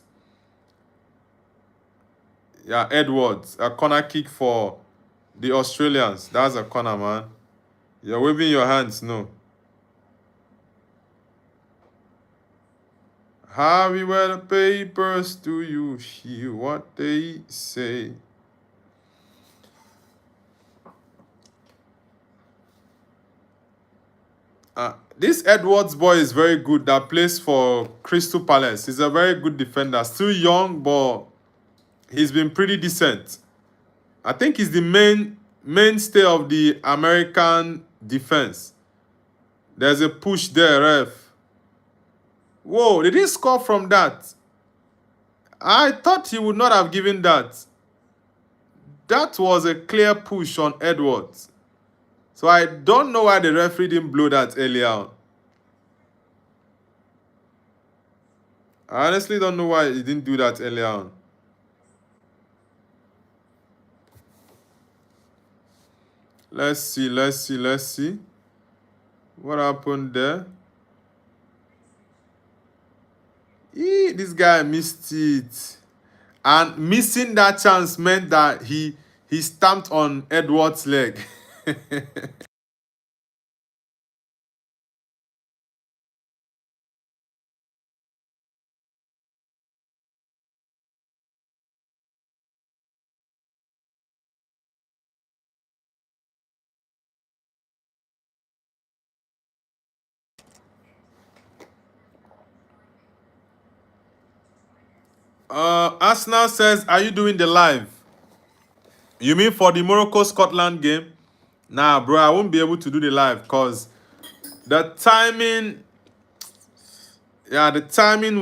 Yeah, Edwards, a corner kick for the Australians. That's a corner, man. You're waving your hands, no. Harvey, where the papers, do you hear what they say? This Edwards boy is very good that plays for Crystal Palace. He's a very good defender. Still young, but he's been pretty decent. I think he's the mainstay of the American defense. There's a push there, ref. Whoa, did he score from that? I thought he would not have given that. That was a clear push on Edwards. So I don't know why the referee didn't blow that earlier on. I honestly don't know why he didn't do that earlier on. Let's see. What happened there? This guy missed it. And missing that chance meant that he stamped on Edwards' leg. Arsenal says, are you doing the live? You mean for the Morocco-Scotland game? Nah, bro, I won't be able to do the live because the timing... Yeah, the timing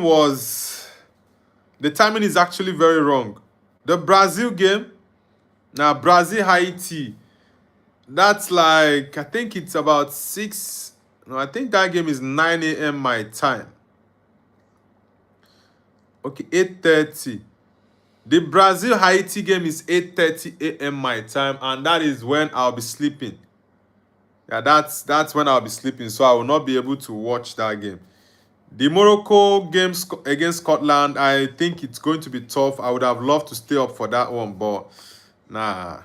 is actually very wrong. The Brazil game, now Brazil-Haiti, that's like, I think it's about 6... No, I think that game is 9 a.m. my time. Okay, 8:30. The Brazil-Haiti game is 8:30 a.m. my time, and that is when I'll be sleeping. Yeah, that's when I'll be sleeping, so I will not be able to watch that game. The Morocco game against Scotland, I think it's going to be tough. I would have loved to stay up for that one, but nah.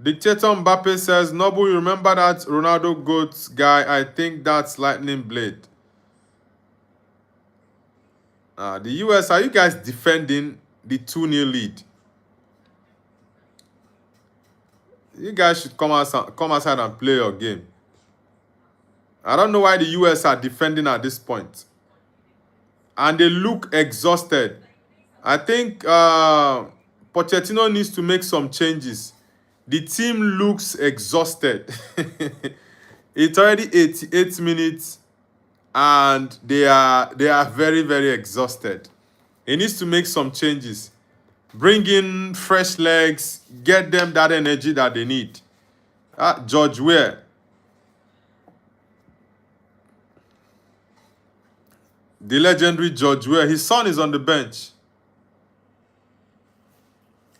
Dictator Mbappe says, Noble, you remember that Ronaldo GOAT guy? I think that's Lightning Blade. The US, are you guys defending the 2-0 lead? You guys should come outside and play your game. I don't know why the US are defending at this point. And they look exhausted. I think Pochettino needs to make some changes. The team looks exhausted. It's already 88 minutes and they are very, very exhausted. He needs to make some changes. Bring in fresh legs, get them that energy that they need. George Weah. The legendary George Weah. His son is on the bench.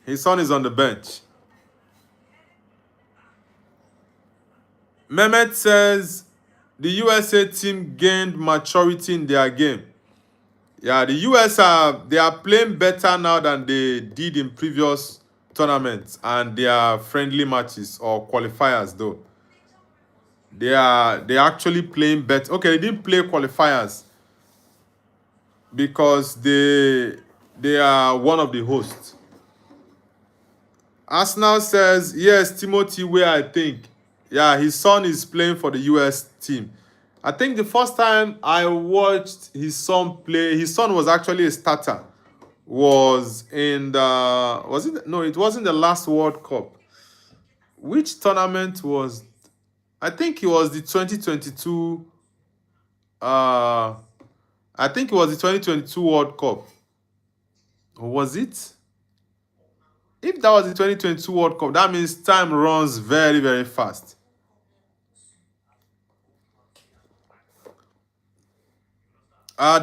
His son is on the bench. Mehmet says the USA team gained maturity in their game. Yeah, the US they are playing better now than they did in previous tournaments and their friendly matches or qualifiers though. They are actually playing better. Okay, they didn't play qualifiers because they are one of the hosts. Arsenal says, yes, Timothy Weah, I think. Yeah, his son is playing for the US team. I think the first time I watched his son play, his son was actually a starter. Was in the it wasn't the last World Cup. Which tournament was? I think it was the 2022 I think it was the 2022 World Cup. Or was it? If that was the 2022 World Cup, that means time runs very, very fast.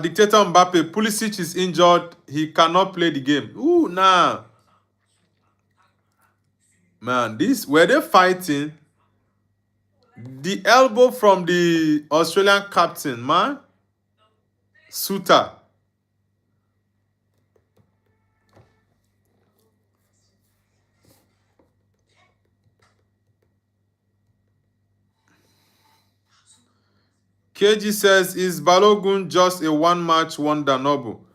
Dictator Mbappe, Pulisic is injured. He cannot play the game. Ooh, nah. Man, were they fighting? The elbow from the Australian captain, man. Suter. KG says, is Balogun just a one-match wonder, Noble?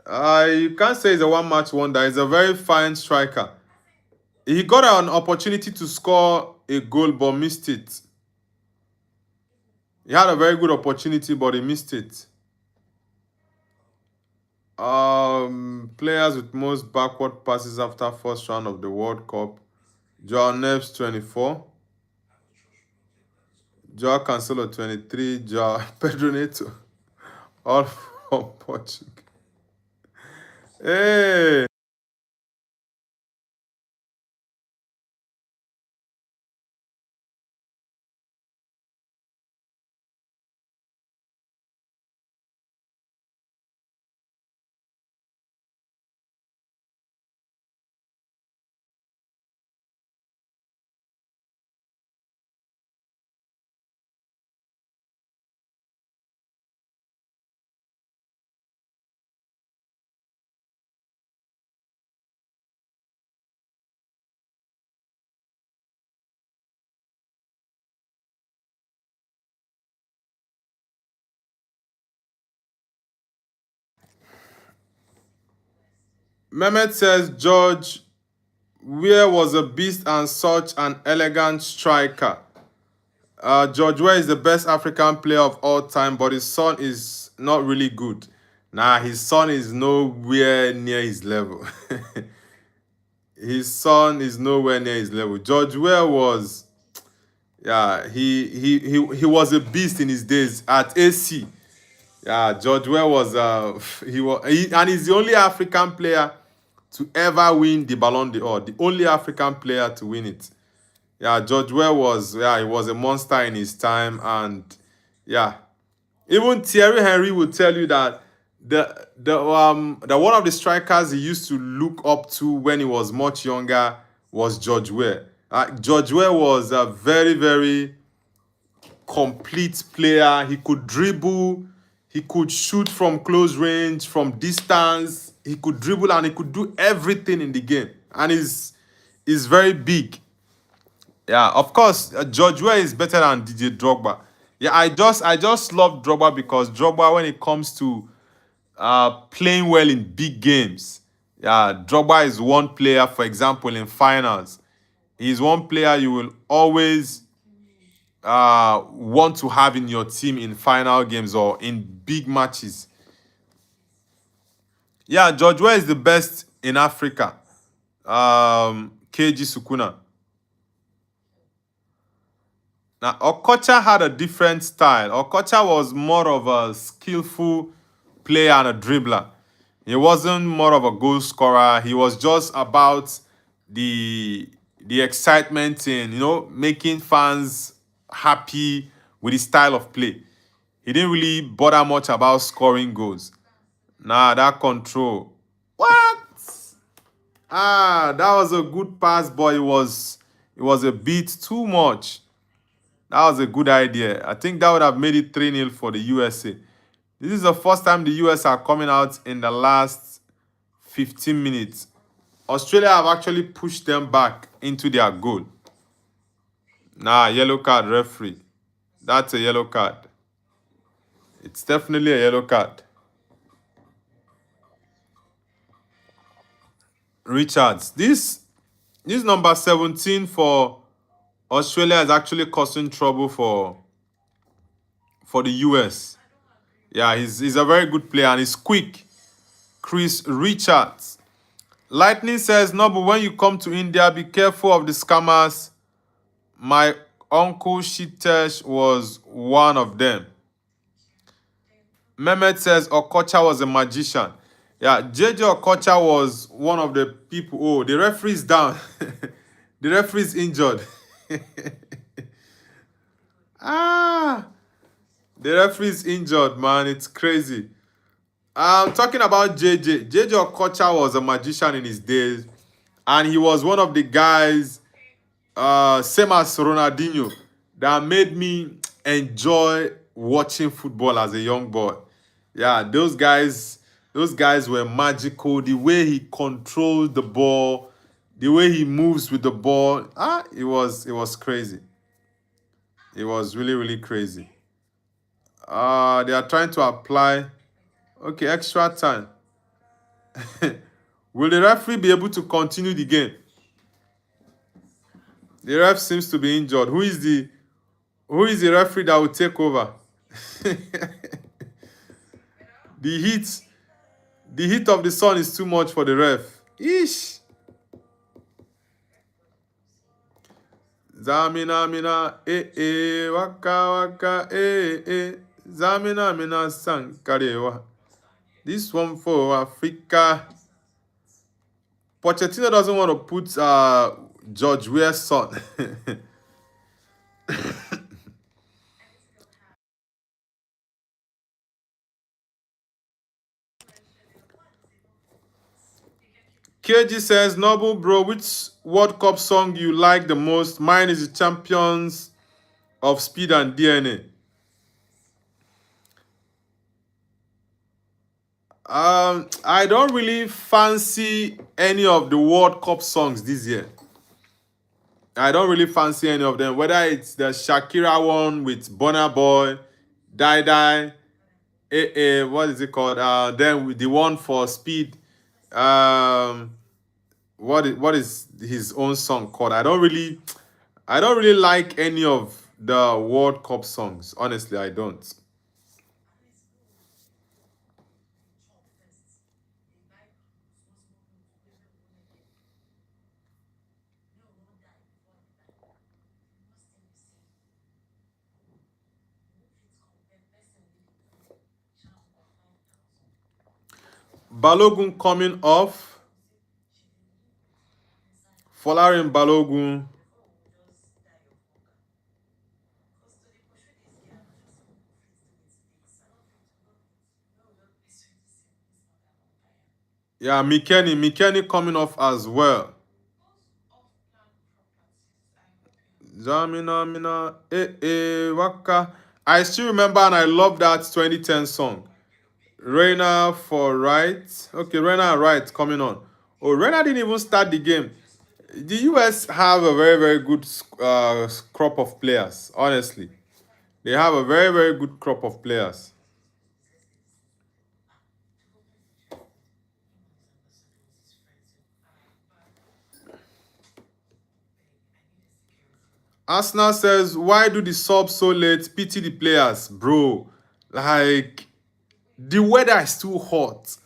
You can't say he's a one-match wonder. He's a very fine striker. He got an opportunity to score a goal but missed it. He had a very good opportunity but he missed it. Players with most backward passes after first round of the World Cup. Joao Neves, 24. Joao Cancelo, 23. Joao Pedro Neto, all from Portugal. Hey! Mehmet says, George Weah was a beast and such an elegant striker. George Weah is the best African player of all time, but his son is not really good. Nah, his son is nowhere near his level. His son is nowhere near his level. George Weah was, yeah, he was a beast in his days at AC. Yeah, George Weah was and he's the only African player to ever win the Ballon d'Or, the only African player to win it. Yeah, George Weah he was a monster in his time, and yeah, even Thierry Henry will tell you that The one of the strikers he used to look up to when he was much younger was George Weah. George Weah was a very, very complete player. He could dribble, he could shoot from close range, from distance. He could dribble and he could do everything in the game. And he's very big. Yeah, of course, George Weah is better than DJ Drogba. Yeah, I just love Drogba because Drogba, when it comes to playing well in big games, yeah, Drogba is one player. For example, in finals, he's one player you will always want to have in your team in final games or in big matches. Yeah, George Weah is the best in Africa. KG Sukuna. Now, Okocha had a different style. Okocha was more of a skillful player and a dribbler. He wasn't more of a goal scorer. He was just about the the excitement in, making fans happy with his style of play. He didn't really bother much about scoring goals. Nah, that control. What? That was a good pass, but it was a bit too much. That was a good idea. I think that would have made it 3-0 for the USA. This is the first time the US are coming out in the last 15 minutes. Australia have actually pushed them back into their goal. Nah, yellow card, referee. That's a yellow card. It's definitely a yellow card. Richards. This number 17 for Australia is actually causing trouble for the US. Yeah, he's a very good player and he's quick. Chris Richards. Lightning says, no, but when you come to India, be careful of the scammers. My uncle Shitesh was one of them. Mehmet says Okocha was a magician. Yeah, JJ Okocha was one of the people. Oh, the referee's down. The referee's injured. ah, the referee's injured, man. It's crazy. I'm talking about JJ. JJ Okocha was a magician in his days, and he was one of the guys, same as Ronaldinho, that made me enjoy watching football as a young boy. Yeah, those guys were magical. The way he controls the ball, the way he moves with the ball, it was crazy. It was really, really crazy. They are trying to apply. Okay, extra time. Will the referee be able to continue the game? The ref seems to be injured. Who is the referee that will take over? The heat, the heat of the sun is too much for the ref. Ish. Zamina mina waka waka Zamina mina sankarewa. This one for Africa. Pochettino doesn't want to put George Weah's son. KG says, Noble bro, which World Cup song you like the most? Mine is the Champions of Speed and DNA. I don't really fancy any of the World Cup songs this year. I don't really fancy any of them. Whether it's the Shakira one with Burna Boy, Die Die, what is it called? Then with the one for Speed. What is his own song called? I don't really like any of the World Cup songs. Honestly, I don't. Balogun coming off. Folarin Balogun. Yeah, Mikeni coming off as well. Zamina, Waka. I still remember and I love that 2010 song. Reina for right. Okay, Reina and right coming on. Oh, Reina didn't even start the game. The US have a very, very good crop of players, honestly. They have a very, very good crop of players. Arsenal says, why do the subs so late? Pity the players, bro. Like, the weather is too hot.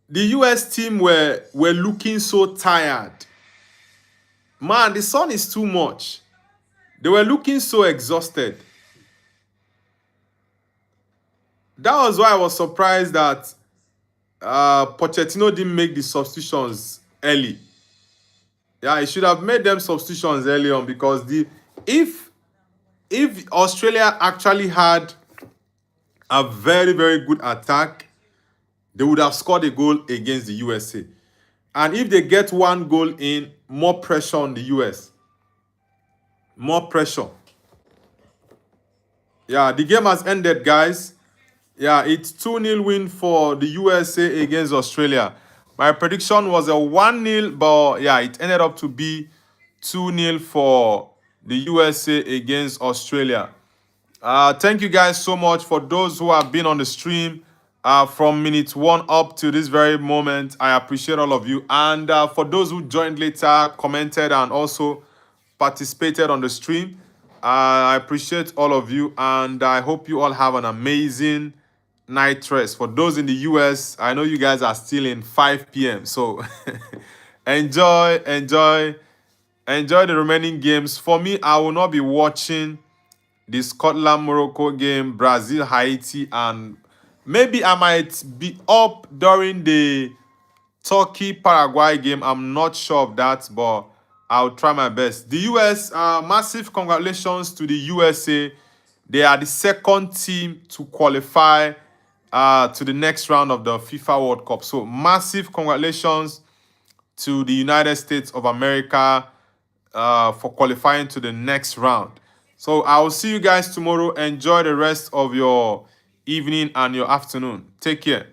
The US team were looking so tired. Man, the sun is too much. They were looking so exhausted. That was why I was surprised that Pochettino didn't make the substitutions early. Yeah, he should have made them substitutions early on because if Australia actually had a very, very good attack, they would have scored a goal against the USA. And if they get one goal in, more pressure on the US. More pressure. Yeah, the game has ended, guys. Yeah, it's 2-0 win for the USA against Australia. My prediction was a 1-0, but yeah, it ended up to be 2-0 for the USA against Australia. Thank you guys so much for those who have been on the stream from minute 1 up to this very moment. I appreciate all of you. And for those who joined later, commented, and also participated on the stream, I appreciate all of you. And I hope you all have an amazing night rest. For those in the US, I know you guys are still in 5 p.m. So enjoy the remaining games. For me, I will not be watching the Scotland-Morocco game, Brazil-Haiti, and maybe I might be up during the Turkey-Paraguay game. I'm not sure of that, but I'll try my best. The US, massive congratulations to the USA. They are the second team to qualify to the next round of the FIFA World Cup. So massive congratulations to the United States of America for qualifying to the next round. So I will see you guys tomorrow. Enjoy the rest of your evening and your afternoon. Take care.